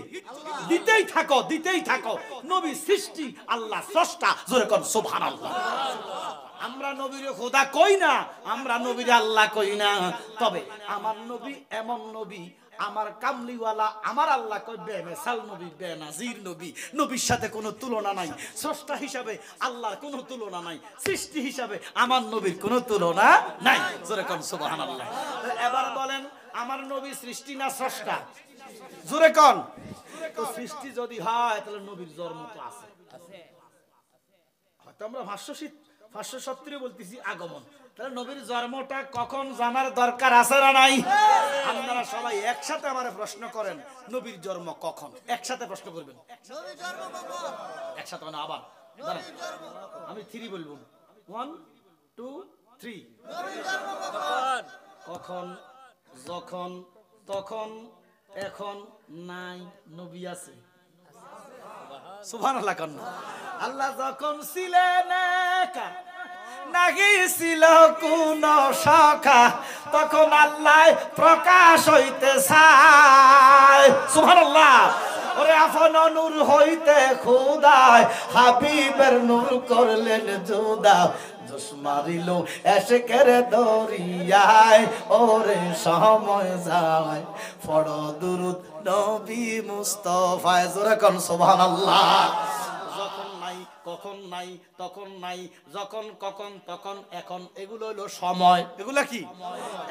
দিতেই থাকো, দিতেই থাকো। নবী সৃষ্টি, আল্লাহ স্রষ্টা, জোরে কোন সুবহানাল্লাহ। আমরা নবীর খোদা কই না, আমরা নবীর আল্লাহ কই না, তবে আমার নবী এমন নবী, আমার কামলিওয়ালা, আমার আল্লাহ কই বেমিসাল নবী, বেনাজির নবী, নবীর সাথে কোনো তুলনা নাই। স্রষ্টা হিসাবে আল্লাহর কোনো তুলনা নাই, সৃষ্টি হিসাবে আমার নবীর কোনো তুলনা নাই, জোরে কোন সুবহানাল্লাহ। এবার বলেন আমার নবী সৃষ্টি না স্রষ্টা? জোরে কোন। তো সৃষ্টি যদি হয় তাহলে নবীর জন্ম তো আছে, হয়তো আমরা 570 বলতেছি আগমন, তাহলে নবীর জন্মটা কখন জানার দরকার আছে না নাই? আপনারা সবাই একসাথে আমারে প্রশ্ন করেন নবীর জন্ম কখন, একসাথে প্রশ্ন করবেন, একসাথে মানে আবার আমি 3 বলবো, 1 2 3। কখন, যখন, তখন, এখন, নাই, নবী আছে। সুবহানাল্লাহ কোন। আল্লাহ যখন ছিলেন একা, নাহি ছিল কোন শাখা, তখন আল্লাহ প্রকাশ হইতে চায়। সুবহানাল্লাহ। ওরে আপন নূর হইতে খোদায় হাবিবের নূর করলেন জুদা, জোশ মারিল এশকের দরিয়ায়, ওরে সময় যায় পড় দুরূদ নবী মুস্তাফায়, জোরে কোন সুবহানাল্লাহ। যখন নাই, কখন নাই, তখন নাই, যখন, কখন, তখন, এখন, এগুলো হলো সময়। এগুলা কি?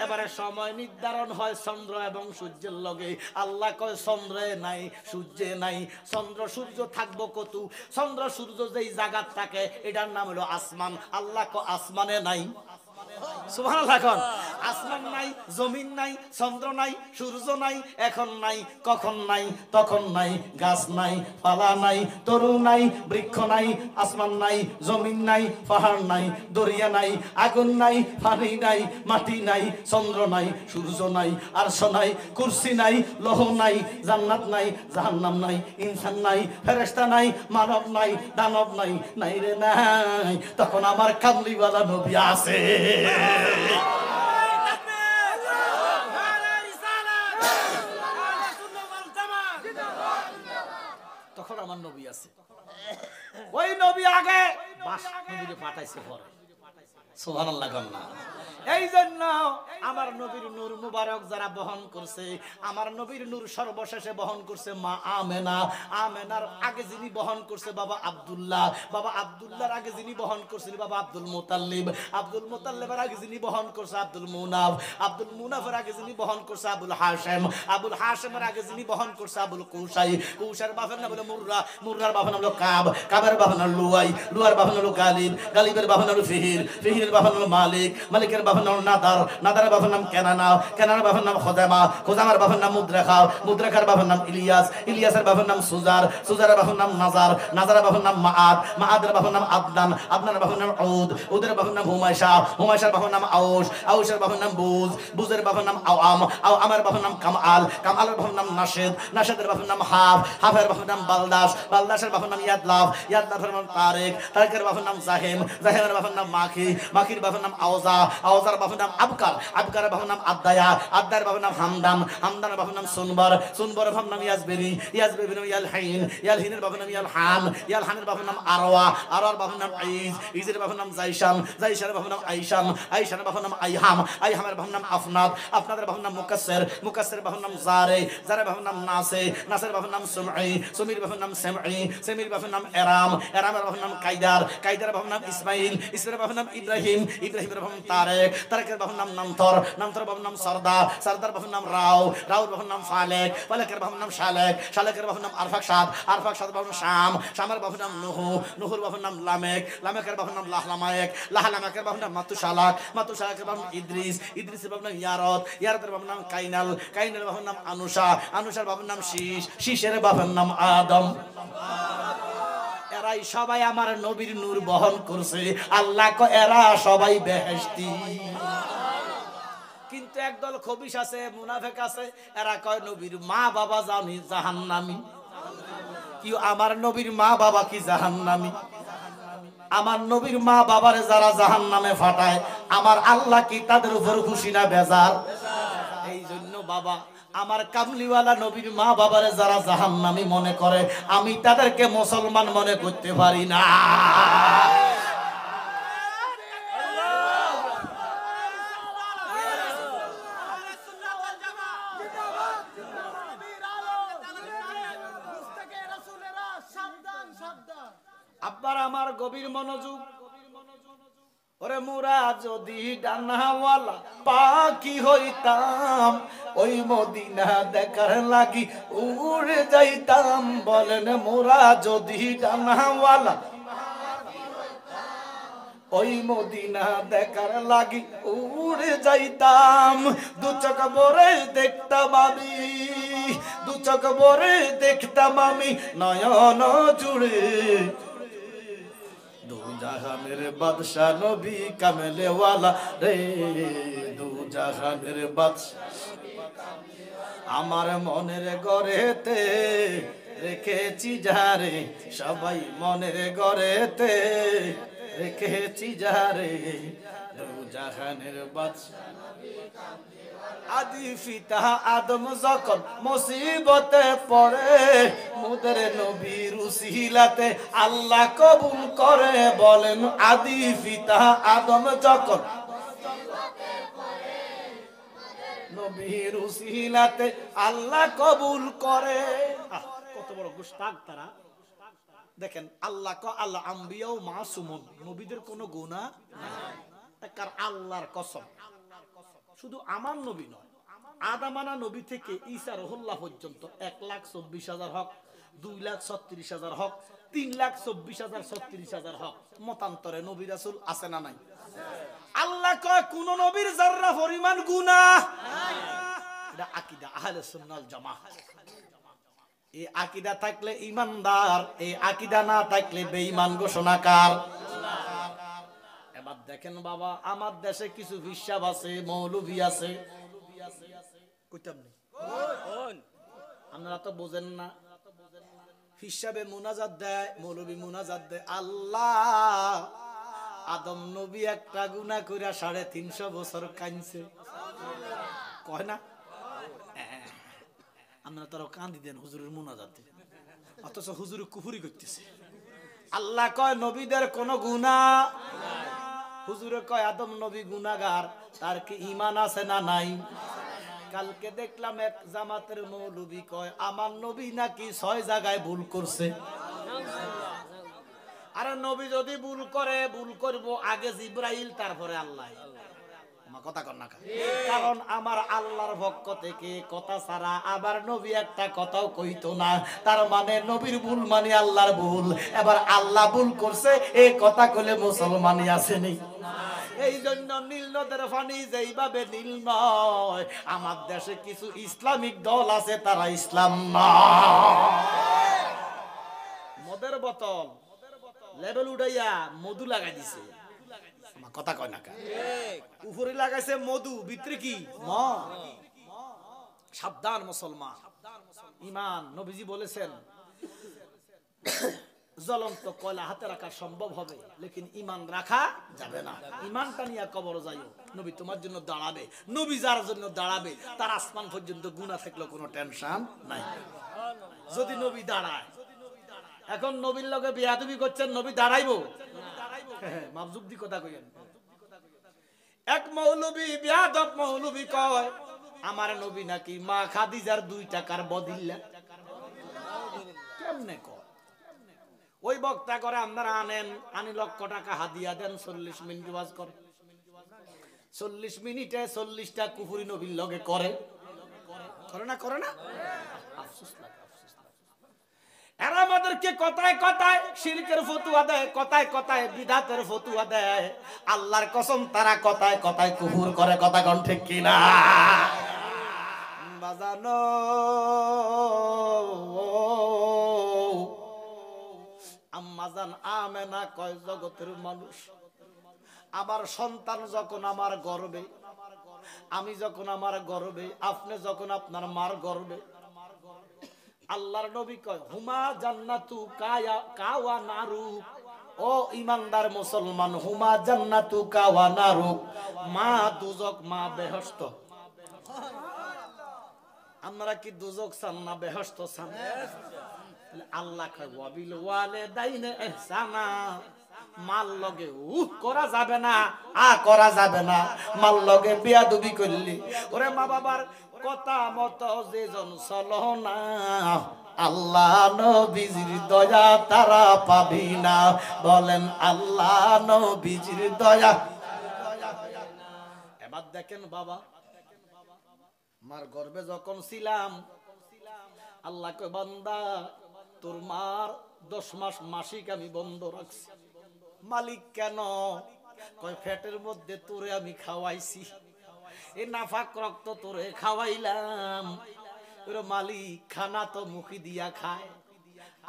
এবারে সময় নির্ধারণ হয় চন্দ্র এবং সূর্যের লগে। আল্লাহ কয় চন্দ্রে নাই, সূর্যে নাই। চন্দ্র সূর্য থাকবো কত? চন্দ্র সূর্য যেই জায়গার থাকে এটার নাম হলো আসমান। আল্লাহ কয় আসমানে নাই। সুবহানাল্লাহ কোন। আসমান নাই, জমিন নাই, চন্দ্র নাই, সূর্য নাই, এখন নাই, কখন নাই, তখন নাই, গাছ নাই, পালা নাই, তরু নাই, বৃক্ষ নাই, আসমান নাই, জমিন নাই, পাহাড় নাই, দরিয়া নাই, আগুন নাই, পানি নাই, মাটি নাই, চন্দ্র নাই, সূর্য নাই, আরশ নাই, কুরসি নাই, লৌহ নাই, জান্নাত নাই, জাহান্নাম নাই, ইনসান নাই, ফেরেশতা নাই, মানব নাই, দানব নাই, নাই রে নাই। তখন আমার কামলিওয়ালা নবী আছে। তখন আমার নবী আছে। ওই নবী আগে বাস নবীরে পাঠাইছে পরে। সুবহানাল্লাহ কোন না। এই জন্য আমার নবীর নূর মুবারক যারা বহন করছে, আমার নবীর নূর সর্বশেষে বহন করছে মা আমেনা। আমেনার আগে যিনি বহন করছে বাবা আব্দুল্লাহ, বাবা আব্দুল্লাহর আগে যিনি বহন করছিল বাবা আব্দুল মুতাল্লিব, আব্দুল মুতাল্লিবের আগে যিনি বহন করছে আব্দুল মুনাফ, আব্দুল মুনাফের আগে যিনি বহন করছে আবুল হাশেম, আবুল হাশেমের আগে যিনি বহন করছে আবুল কুসাই, কুসার বাবার নাম হলো মুররা, মুররার বাবার নাম হলো কাব, কাবের বাবার নাম লুয়াই, লুয়ার বাবার নাম হলো গালিব, গালিবের বাবার নাম হলো ফিহির, ফিহিরের বাবার নাম মালিক, মালিকের বাবার নাম নাদার, নাদারের বাবার নাম কেনানা, কেনানার বাবার নাম খোজামা, খোজামার বাবার নাম মুদ্রাখা, মুদ্রাখার বাবার নাম ইলিয়াস, ইলিয়াসের বাবার নাম সুজার, সুজারের বাবার নাম নাজার, নাজারের বাবার নাম মাআদ, মাআদের বাবার নাম আদনান, আদনানের বাবার নাম উদ, উদের বাবার নাম হুমায়শা, হুমায়শার বাবার নাম আউশ, আউশের বাবার নাম বুজ, বুজের বাবার নাম আওয়াম, আওয়ামের বাবার নাম কামাল, কামালের বাবার নাম নাশেদ, নাশেদের বাবার নাম হাফ, হাফের বাবার নাম বালদাস, বালদাসের বাবার নাম ইয়াদলাফ, ইয়াদলাফের নাম তারেক, তারেকের বাবার নাম জাহিম, জাহিমের বাবার নাম মাখি, মাকির বাবার নাম আওজা, আওজার বাবার নাম আবকার, আবকারের বাবার নাম আদায়া, আদায়ের বাবার নাম হামদান, হামদানের বাবার নাম সুনবার, সুনবরের বাবার নাম ইয়াজবেরি, ইয়াজবেরির নাম ইয়ালহিন, ইয়ালহিনের বাবার নাম ইয়ালহান, ইয়ালহানের বাবার নাম আরওয়া, আরওয়ার বাবার নাম ঈজ, ঈজের বাবার নাম জাইশান, জাইশানের বাবার নাম আইশান, আইশানের বাবার নাম আইহাম, আইহামের বাবার নাম আফনাদ, আফনাদের বাবার নাম মুকাসসির, মুকাসসিরের বাবার নাম জারে, জারের বাবার নাম নাসে, নাসের বাবার নাম সুমঈ, সুমীর বাবার নাম সামঈ, সামীর বাবার নাম এরাম, এরামের বাবার নাম কায়দার, কায়দারের বাবার নাম ইসমাইল, ইসমাইলের বাবার নাম ইব্রাহিম, ইব্রাহিমের বাবার নাম তারেক, তারেকের বাবার নাম নান্তর, নান্তরের বাবার নাম সরদার, সরদার বাবার নাম রাও, রাওর বাবার নাম ফালেক, ফালেকের বাবার নাম শালেক, শালেকের বাবার নাম আরফাকসাদ, আরফাকসাদের বাবার নাম শাম, শামের বাবার নাম নুহু, নুহুর বাবার নাম লামেক, লামেকের বাবার নাম লাহলামায়েক, লাহলামায়েকের বাবার নাম মাতুশালাক, মাতুশালাকের বাবার নাম ইদ্রিস, ইদ্রিসের বাবার নাম ইয়ারত, ইয়ারতের বাবার নাম কাইনাল, কাইনালের বাবার নাম আনুশা, আনুশার বাবার নাম শীশ, শীশের বাবার নাম আদম। এরাই সবাই আমার নবীর নূর বহন করছে। আল্লাহ কয় এরা সবাই বেহেশতি। কিন্তু একদল খবিশ আছে, মুনাফিক আছে, এরা কয় নবীর মা বাবা জানি জাহান্নামী। কি আমার নবীর মা বাবা কি জাহান্নামী? আমার নবীর মা বাবারে যারা জাহান্নামে ফাটায়, আমার আল্লাহ কি তাদের উপর খুশি না বেজার? এই জন্য বাবা আমার কামলিওয়ালা নবীর মা বাবারে যারা জাহান্নামী মনে করে, আমি তাদেরকে মুসলমান মনে করতে পারি না। আব্বার আমার গভীর মনোযোগ। ওরে মোরা যদি ডানাওয়ালা পাখি হইতাম, ওই মদিনা দেখার লাগি উড়ে যাইতাম। বলেন মোরা যদি ডানাওয়ালা ওই মদিনা দেখার লাগি উড়ে যাইতাম। দু চোখ ভরে দেখতাম আমি, দু চোখ ভরে দেখতাম আমি নয়ন জুড়ে। দু জাহানের বাদশা নবী কামেলেওয়ালা রে, দু জাহানের বাদশা আমার মনের ঘরেতে রেখেছি যারে, সবাই মনের ঘরেতে রেখেছি যারে। দু জাহানের বাদশা আদি পিতা আদম যখন মুসিবতে পড়ে, মুদের নবীর উসিলাতে আল্লাহ কবুল করে। বলেন আদি পিতা আদম যখন নবীর উসিলাতে আল্লাহ কবুল করে। কত বড় গুস্তাখ তারা! দেখেন আল্লাহ আল্লাহ আম্বিয়া ও মাসুমুন, নবীদের কোনো গুনাহ নাই। কার আল্লাহর কসম, শুধু আমার নবী নয়, আদামানা নবী থেকে ঈসা রহুল্লাহ পর্যন্ত 1,24,000 হক, 2,36,000 হক, 3,24,036 হক মতান্তরে নবী রাসূল আছে না নাই? আল্লাহ কয় কোন নবীর যাররা পরিমাণ গুনাহ নাই। এটা আকীদা আহলে সুন্নাত জামাত। এই আকীদা থাকলে ঈমানদার, এই আকীদা না থাকলে বেঈমান ঘোষণাকার। এবার দেখেন বাবা, আমার দেশে কিছু বিশ্বাস আছে, মৌলভী আছে, কইতাম নি আপনারা তো বোঝেন না। হিসাবে মুনাজাত দেয়, মৌলভী মুনাজাত দেয়, আল্লাহ আদম নবী একটা গুনাহ কইরা 350 বছর কাঁদছে, কয় না? আপনারা তারা কান্দি দেন হুজুরের মুনাজাতে, অথচ হুজুর কুফরি করতেছে। আল্লাহ কয় নবীদের কোন গুনাহ, হুজুরে কয় আদম নবী গুনাহগার, তার কি ঈমান আছে না নাই? কালকে দেখলাম এক জামাতের মৌলভী কয় আমার নবী নাকি 6 জায়গায় ভুল করছে। আরে নবী যদি ভুল করে, ভুল করব আগে জিবরাইল তারপরে আল্লাহ। আমার কথা কর না, কারণ আমার আল্লাহর পক্ষ থেকে কথা ছাড়া আবার নবী একটা কথাও কইতো না। তার মানে নবীর ভুল মানে আল্লাহর ভুল। এবার আল্লাহ ভুল করছে এই কথা কইলে মুসলমানই আসেনি। এই জন্য নীল নদের পানি যেইভাবে নীল নয়, আমার দেশে কিছু ইসলামিক দল আছে, তারা ইসলাম নয়। মদের বোতল লেবেল উঠাইয়া মধু লাগাই দিছে, আমার কথা কয় না, উপরে লাগাইছে মধু, ভিতরে কি মদ। সাবধান মুসলমান, ঈমান। নবীজি বলেছেন জ্বলন্ত কয়লা হাতে রাখা সম্ভব হবে, লেকিন ঈমান রাখা যাবে না। ঈমানটা নিয়ে কবর যাইও, নবী তোমার জন্য দাঁড়াবে। নবী যার জন্য দাঁড়াবে তার আসমান পর্যন্ত গুনাহ থাকলেও কোনো টেনশন নাই। যদি নবী দাঁড়ায়, এখন নবীর লগে বেয়াদবি করছেন, নবী দাঁড়াইবো? মাফজুবদি কথা কইেন। এক মৌলবী বেয়াদব মৌলবী কয় আমার নবী নাকি মা খাদিজার 2 টাকার বদিল্লা। কেমনে কয়? ওই বক্তা করে আপনারা আনেন, আনি লক্ষ টাকা হাদিয়া দেন, 40 মিনিট ওয়াজ করে, 40 মিনিটে 40টা কুফরি নবীর লগে করে না? করে না? আফসোস লাগে। এরা আমাদেরকে কথায় কথায় শিরকের ফতুয়া দেয়, কথায় কথায় বিদআতের ফতুয়া দেয়। আল্লাহর কসম তারা কথায় কথায় কুফর করে, কথা কোন ঠিক কিনা? বাজানো আম্মাজান আমেনা কয় জগতের মানুষ, আমার সন্তান যখন আমার গর্ভে, আমি যখন আমার গর্ভে, আপনি যখন আপনার মার গর্ভে, আল্লাহর নবী কয় হুমা জান্নাতু কাওয়া নারু। ও ইমানদার মুসলমান, হুমা জান্নাতু কাওয়া নারু, মা দুজক মা বেহেশত। আপনারা কি দুজক চান না বেহেশত চান? আল্লাহ কয় ওয়াবিল ওয়ালিদাইনি ইহসানা, মাল লগে করা যাবে না, করা যাবে না। মাল লগে বিয়াদবি করলি, ওরে মা বাবার কথা মতো যেজন চলো না, আল্লাহ নবীজির দয়া তারা পাবি না। বলেন আল্লাহ নবীজির দয়া। এবার দেখেন বাবা, মার গর্ভে যখন ছিলাম, আল্লাহ কয় বান্দা তোর মার 10 মাস মাসিক আমি বন্ধ রাখছি। মালিক কেন? কয় ফ্যাটের মধ্যে তোরে আমি খাওয়াইছি, এই নাফাক রক্ত তোরে খাওয়াইলাম। মালিক খানা তো মুখি দিয়া খায়,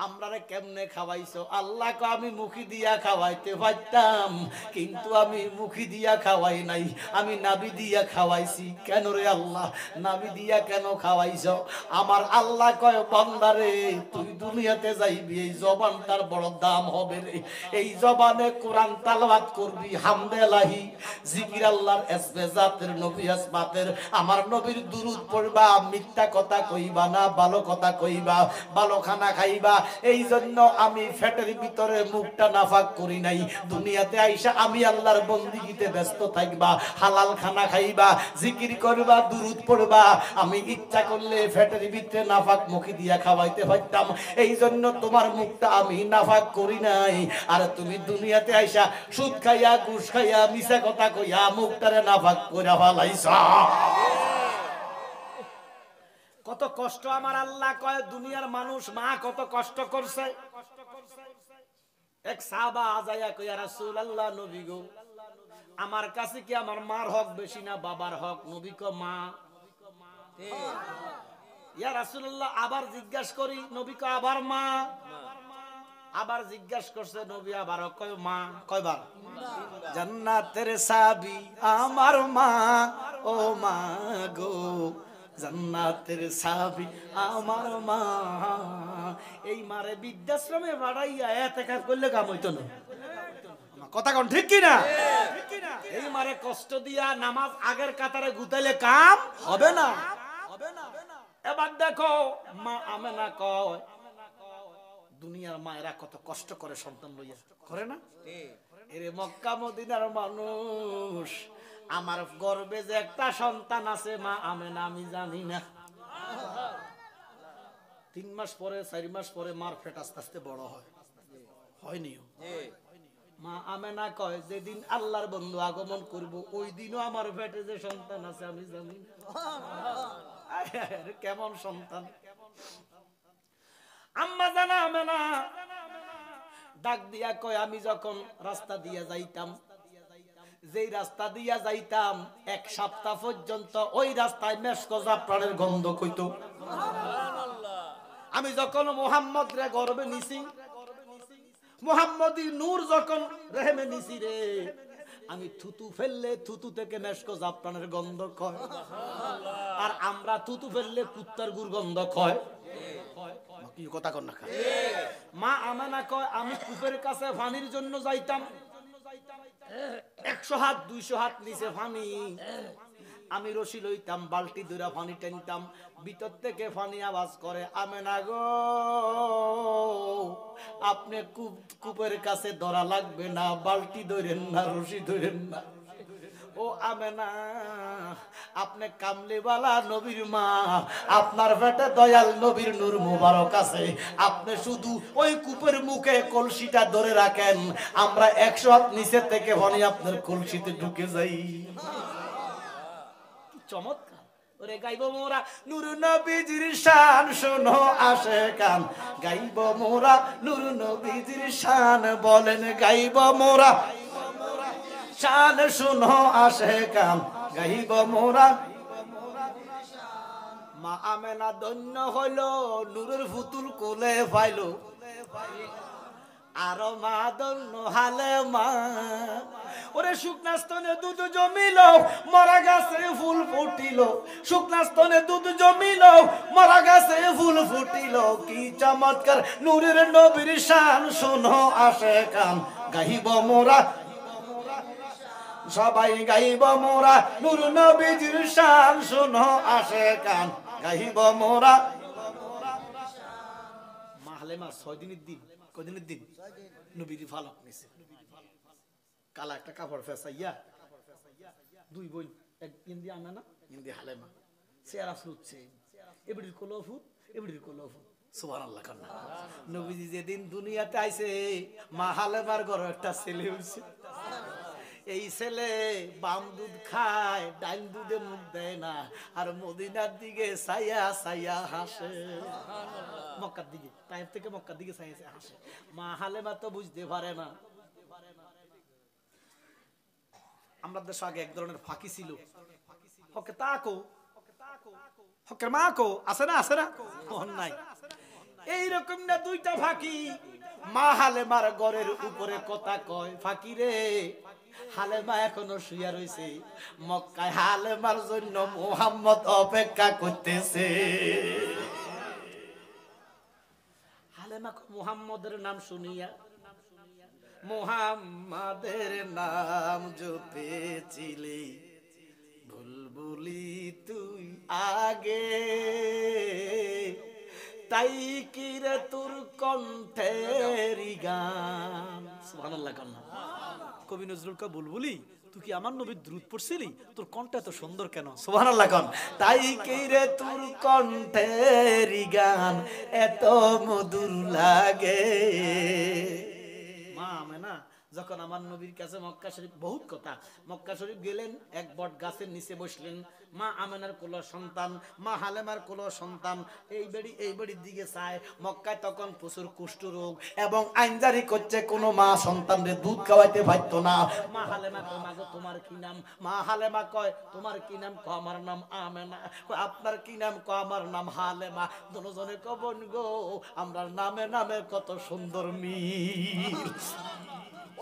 আমরারে কেমনে খাওয়াইছো? আল্লাহ কয় আমি মুখি দিয়া খাওয়াইতে পারতাম, কিন্তু আমি মুখি দিয়া খাওয়াই নাই, আমি নাভি দিয়া খাওয়াইছি। কেন রে আল্লাহ, নাভি দিয়া কেন খাওয়াইছো? আমার আল্লাহ কয় বান্দারে তুই দুনিয়াতে যাইবি, এই জবানটার বড় দাম হবে রে। এই জবানে কোরআন তালাওয়াত করবি, হামদুলিল্লাহি, জিকির আল্লাহর ইসমে জাতের, নবী আসমাতের, আমার নবীর দুরূদ পড়বা, মিথ্যা কথা কইবা না, ভালো কথা কইবা, ভালো খানা খাইবা। এই জন্য আমি ফ্যাটের ভিতরে মুখটা নাফাক করি নাই। দুনিয়াতে আইসা আমি আল্লাহর বন্দিগিতে ব্যস্ত থাকবা, হালাল খানা খাইবা, জিকির করবা, দুরূদ পড়বা। আমি ইচ্ছা করলে ফ্যাটের ভিতরে নাফাক মুখি দিয়া খাওয়াইতে পারতাম, এই জন্য তোমার মুখটা আমি নাফাক করি নাই। আর তুমি দুনিয়াতে আইসা সুদ খাইয়া, ঘুষ খাইয়া, মিছা কথা কইয়া মুখটারে নাফাক কইরা ফেলাইছা। কত কষ্ট আমার আল্লাহ কয় দুনিয়ার মানুষ মা কত কষ্ট করছে। এক সাহাবা আজায়া কয় ইয়া রাসূলুল্লাহ, নবী গো আমার কাছে কি আমার মার হক বেশি না বাবার হক? নবী কয় মা। ইয়া রাসূলুল্লাহ আবার জিজ্ঞাসা করি, নবী কয় আবার মা। আবার জিজ্ঞাসা করছে নবী, আবার কয় মা। কয়বার? জান্নাতের চাবি আমার মা, ও মা গো জান্নাতের চাবি আমার মা। এই মারে বৃদ্ধাশ্রমে বাড়াইয়া এতেকার করলে কাম হইতো না। কথা কোন ঠিক কিনা? এই মারে কষ্ট দিয়া নামাজ আগের কাতারে গুতাইলে কাম হবে না। এবার দেখো মা আমেনা কয় দুনিয়ার মায়েরা কত কষ্ট করে সন্তান লইয়া, করে না? এরে মক্কা মদিনার মানুষ, আমার গর্ভে যে একটা সন্তান আছে মা আমেনা, আমি জানি না। 3 মাস পরে 4 মাস পরে মার পেট আস্তে আস্তে বড় হয়, হয়নি? মা আমেনা কয় যেদিন আল্লাহর বন্ধু আগমন করব ওই দিনও আমার পেটে যে সন্তান আছে আমি জানি না। কেমন সন্তান? আম্মা জানা আমেনা ডাক দিয়া কয় আমি যখন রাস্তা দিয়া যাইতাম, যেই রাস্তা দিয়া যাইতাম 1 সপ্তাহ পর্যন্ত ওই রাস্তায় মেশক জাফরানের গন্ধ কইতো। আমি যখন মুহাম্মদ রে গর্বে নিছি, মুহাম্মদি নূর যখন রেহেমে নিছি রে, আমি থুতু ফেললে থুতু থেকে মেশক জাফরানের গন্ধ কয়। আর আমরা থুতু ফেললে কুত্তার গুর গন্ধ কয়। কি কথা কর না মা আমেনা কয় আমি কূপের কাছে পানির জন্য যাইতাম 100 হাত 200 হাত নিচে পানি আমি রশি লইতাম বালতি ধরে পানি টানতাম ভিতর থেকে পানি আওয়াজ করে আমেনা গো আপনি কূপের কাছে ধরা লাগবে না বালতি ধরেন না রশি ধরেন না ও আমেনা আপনি কামলিওয়ালা নবীর মা আপনার পেটে দয়াল নবীর নূর মুবারক আছে আপনি শুধু ওই কূপের মুখে কলসিটা ধরে রাখেন আমরা 100 হাত নিচে থেকে পানি আপনার কলসিতে ঢুকে যাই কি চমৎকার ওরে গাইব মোরা নূর নবীজির শান শোনো আশিকান গাইব মোরা নূর নবীজির শান বলেন গাইব মোরা শান শুনো আশিকান গাইব মোরা মা আমেনা ধন্য হলো নূরের ফুতুল কোলে পাইলো আর মা ধন্য হালেমা ওরে শুকনা স্তনে দুধ জমিল মরা গাছে ফুল ফুটিল শুকনা স্তনে দুধ জমিল মরা গাছে ফুল ফুটিল কি চমৎকার নূরের নবীর শান শুনো আশিকান গাইব মোরা সবাই গাইব মোরা নূর নবীজির শান শুনো আশিকান গাইব মোরা মা হালেমা 6 দিনের দিন কয়দিনের দিন নবীর ফালক নিছে কালা একটা কাপড় ফেসাইয়া দুই বোন এক ইন্দি আমেনা ইন্দি হালেমা চেহারা ফুটছে এবিড়ির কোলো ফুট এবিড়ির কোলো ফুট সুবহানাল্লাহ কান্না নবীজি যেদিন দুনিয়াতে আইছে মা হালেমার ঘরে একটা ছেলে হইছে এই ছেলে বাম দুধ খায় ডাইন দুধে মুখ দেয় না আর মদিনার দিকে ছায়া ছায়া হাসে মক্কার দিকে তাইফ থেকে মক্কার দিকে ছায়া ছায়া হাসে মা হালেমা তো বুঝতে পারে না আমরা দেশে আগে এক ধরনের ফাঁকি ছিল হকে তাকো হকের মা কো আছে না নাই এইরকম না দুইটা ফাঁকি মা হালেমার ঘরের উপরে কথা কয় ফাঁকি রে হালেমা এখনো শুয়ে রয়েছে মক্কায় হালেমার জন্য মুহাম্মদ অপেক্ষা করতেছে হালেমা মুহাম্মদের নাম শুনিয়া মুহাম্মাদের নাম জপেছিলি বুলবুলি তুই আগে তাই কি রে তোর কণ্ঠের গান সুবহানাল্লাহ কান্না কবি নজরুল কা বুলবুলি তুই কি আমার নবীর দ্রুত পড়ছিলি তোর কণ্ঠ এত সুন্দর কেন সুবহানাল্লাহ কান তাই কি রে তোর কণ্ঠের গান এত মধুর লাগে মা আমেনা যখন আমার নবীর কাছে মক্কা শরীফ বহুত কথা মক্কা শরীফ গেলেন এক বট গাছের নিচে বসলেন মা আমেনার কোলে সন্তান মা হালেমার কোলে সন্তান এই বেড়ির দিকে চায় মক্কায় তখন প্রচুর কুষ্ঠ রোগ এবং আইনজারি করছে কোনো মা সন্তানদের দুধ খাওয়াইতে পারতো না মা হালেমা কয় মাগো তোমার কি নাম মা হালেমা কয় তোমার কি নাম কয় আমার নাম আমেনা কয় আপনার কি নাম কয় আমার নাম হালেমা দুজনে কয় বোন গো আমরা নামে নামে কত সুন্দর মিল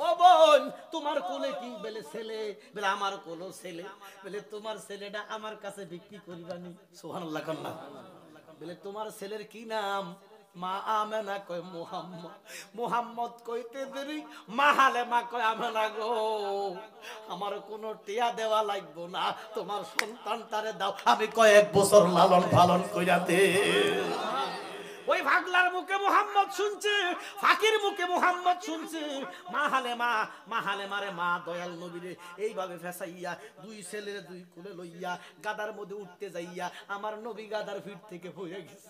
ও বোন তোমার কোলে কি বলে ছেলে বলে আমার কোলে ছেলে বলে তোমার ছেলেটা আমার কাছে বিক্রি করিবানি সুবহানাল্লাহ কান্না বলে তোমার ছেলের কি নাম মা আমেনা কয় মুহাম্মদ কইতে দেরি মা হালেমা কয় আমেনা গো আমার কোনো টিয়া দেওয়া লাগবো না তোমার সন্তানটারে দাও আমি কয়েক বছর লালন পালন কইরা দে ওই ভাগলার মুখে মুহাম্মদ শুনছে ফাকির মুখে মুহাম্মদ শুনছে মা হালেমারে মা দয়াল নবীরে এইভাবে ফেসাইয়া দুই ছেলের দুই কোলে লইয়া গাদার মধ্যে উঠতে যাইয়া আমার নবী গাদার পিঠ থেকে পড়ে গেছে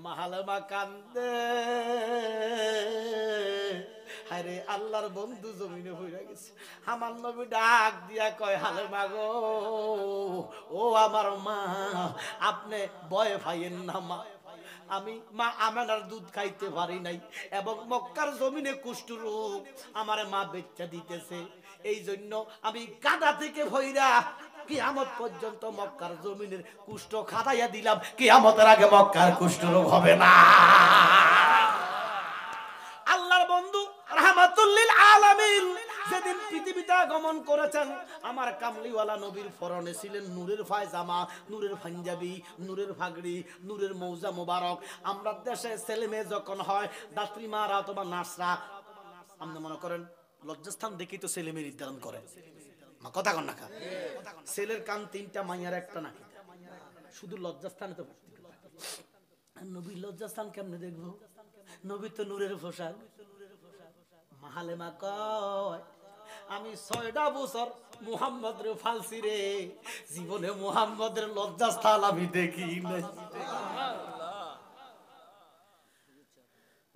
মা হালেমা কান্দে আরে আল্লাহর বন্ধু জমিনে পড়ে গেছে আমার নবী ডাক দিয়া কয় হালেমা গো ও আমার মা আপনি ভয় পাইয়েন না মা আমি মা আমেনার দুধ খাইতে পারি নাই এবং মক্কার জমিনে কুষ্ঠ রোগ আমার মা বাচ্চা দিতেছে এই জন্য আমি গাদা থেকে ভইরা কিয়ামত পর্যন্ত মক্কার জমিনের কুষ্ঠ খাদাইয়া দিলাম কিয়ামতের আগে মক্কার কুষ্ঠ রোগ হবে না আল্লাহর বন্ধু রাহমাতুল লিল আলামিন যেদিন পৃথিবীতে মক্কা গমন করেছেন। আমার কামলিওয়ালা নবীর পরনে ছিলেন নূরের পায়জামা, নূরের পাঞ্জাবি, নূরের পাগড়ি, নূরের মৌজা মোবারক। আমরা দেশে ছেলে মেয়ে যখন হয়, দাত্রীমারা অথবা নার্সরা, আপনি মনে করেন লজ্জাস্থান দেখি তো ছেলে মেয়ে নির্ধারণ করে, কথা কন না, ছেলের কান তিনটা, মাইয়ার একটা নাকি, শুধু লজ্জাস্থানে তো ভর্তি করে। নবীর লজ্জাস্থান কেমনে দেখবো? নবী তো নূরের পোশাক। মাহালেমা কয়, আমি 6টা বছর মুহাম্মদের ফালসি রে, জীবনে মুহাম্মদের লজ্জাস্থান আমি দেখি নাই।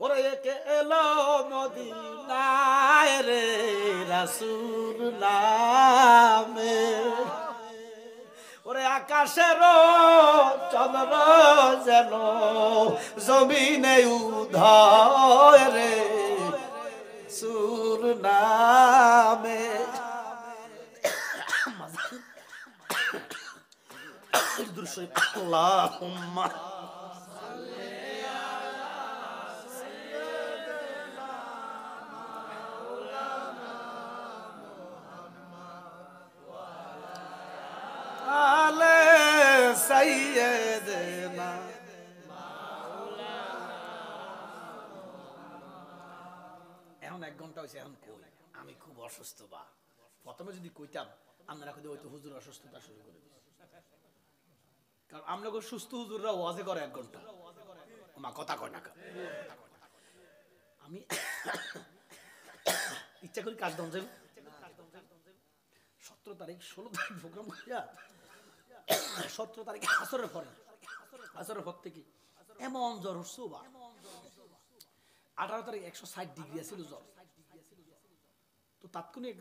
ওরে কে এলো মদিনায় রে রাসূল নামে, ওরে আকাশের চন্দ্র যেন জমিনে উদয় রে রাসূল নামে। আল্লাহুম্মা সাইয়্যিদানা। এখন 1 ঘন্টা হয়েছে, এখন কই আমি খুব অসুস্থ। বা প্রথমে যদি কইতাম আপনারা কইতে হয়তো হুজুর অসুস্থতা শুরু করে দিচ্ছে, কারণ আমরা সুস্থ হুজুররা ওয়াজে করে 1 ঘন্টা, মা কথা কয় না। আমি ইচ্ছা করি কাজ দম 17 তারিখ 16 তারিখ প্রোগ্রাম করিয়া 17 তারিখে আসরের পর থেকে এমন জ্বর উঠছে, 18 তারিখ 160 ডিগ্রি ছিল জ্বর। তো তাৎক্ষণিক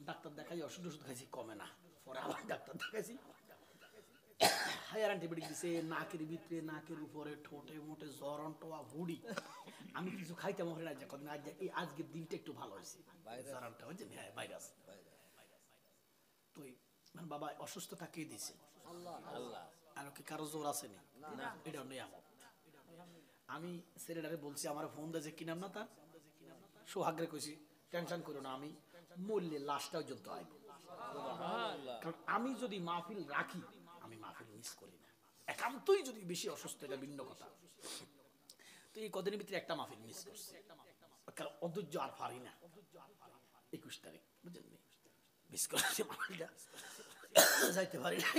ডাক্তার দেখাই, ওষুধ খাইছি, কমে না। পরে আবার ডাক্তার দেখাইছি, হায়ার অ্যান্টিবায়োটিক দিছে, নাকের ভিতরে, নাকের উপরে, ঠোঁটে মোটে জ্বর অন্টোয়া ভুড়ি। আমি কিছু খাইতাম না, আজকের দিনটা একটু ভালো হয়েছে, জ্বরটা হয়েছে ভাইরাস। তো বাবা অসুস্থতা কে দিছে? আর কি কারো জোর আছে না? এটা নিয়ামত। আমি ছেলেটারে বলছি, আমার ফোন দিয়েছে, কি নাম না তার, সোহাগরে কইছি টেনশন করো না, আমি মরলে লাশটাও যুদ্ধ আইব। কারণ আমি যদি মাহফিল রাখি, আমি মাহফিল মিস করি না। একান্তই যদি বেশি অসুস্থ, এটা ভিন্ন কথা। তো এই কদিনের ভিতরে একটা মাহফিল মিস করছে, কারণ অধৈর্য আর পারি না। 21 তারিখ বুঝলেন, মিস করছে মাহফিলটা, যাইতে পারি না।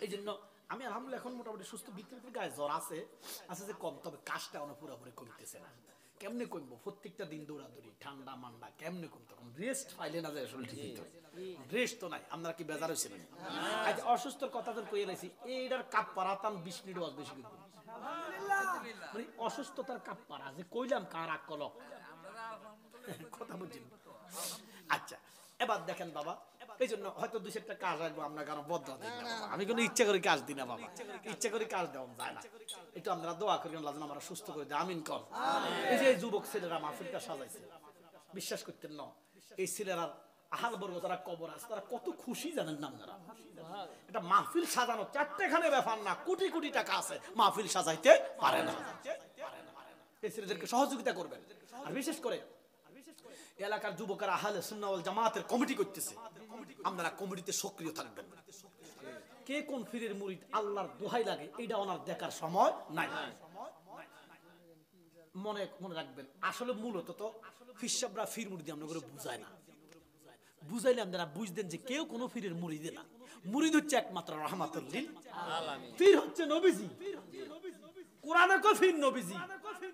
এই জন্য আমি আলহামদুলিল্লাহ এখন মোটামুটি সুস্থ। ভিতরে গায়ে জ্বর আছে যে কম, তবে কাজটা অনেক পুরোপুরি কমতেছে না। কেমনে কমবো? প্রত্যেকটা দিন দৌড়াদৌড়ি, ঠান্ডা মান্ডা, কেমনে কমতো? তখন রেস্ট পাইলে না যায় আসলে, ঠিক রেস্ট তো নাই। আপনারা কি বেজার হয়েছিলেন? আজ অসুস্থর কথা তো কইয়ে রাখছি, এইটার কাপ পারাতাম 20 মিনিট ওয়াজ বেশি করব, মানে অসুস্থতার কাপ পারা যে কইলাম কার আকলক কথা বুঝছেন। আচ্ছা এবার দেখেন বাবা, এই জন্য হয়তো 2-4টা কাজ আসবো, আপনার কারণ বদ্ধ দিই না। আমি কোনো ইচ্ছা করি কাজ দিই না বাবা, ইচ্ছা করি কাজ দেওয়া যায় না। একটু আপনারা দোয়া করি আল্লাহ যেন আমরা সুস্থ করে দেয়, আমিন কর। এই যে যুবক ছেলেরা মাহফিলটা সাজাইছে, বিশ্বাস করতেন না, এই ছেলেরা আহাল বর্গ যারা কবর আছে, তারা কত খুশি জানেন না আপনারা? এটা মাহফিল সাজানো 4টেখানে ব্যাপার না, কোটি কোটি টাকা আছে, মাহফিল সাজাইতে পারে না। এই ছেলেদেরকে সহযোগিতা করবেন। আর বিশেষ করে এলাকার যুবকেরা আহলে সুন্নাহ ওয়াল জামাতের কমিটি করতেছে, আপনারা কমিটিতে সক্রিয় থাকবেন। কে কোন ফিরের মুরিদ আল্লাহর দোহাই লাগে, এটা ওনার দেখার সময় নাই। মনে রাখবেন, আসলে মূলত তো ফিরসাবরা ফির মুরিদ আমরা করে বুঝায় না। বুঝাইলে আপনারা বুঝতেন যে কেউ কোনো ফিরের মুরিদে না। মুরিদ হচ্ছে একমাত্র রাহমাতুল লিল আলামিন, ফির হচ্ছে নবীজি। কোরআনে কো ফির নবীজি।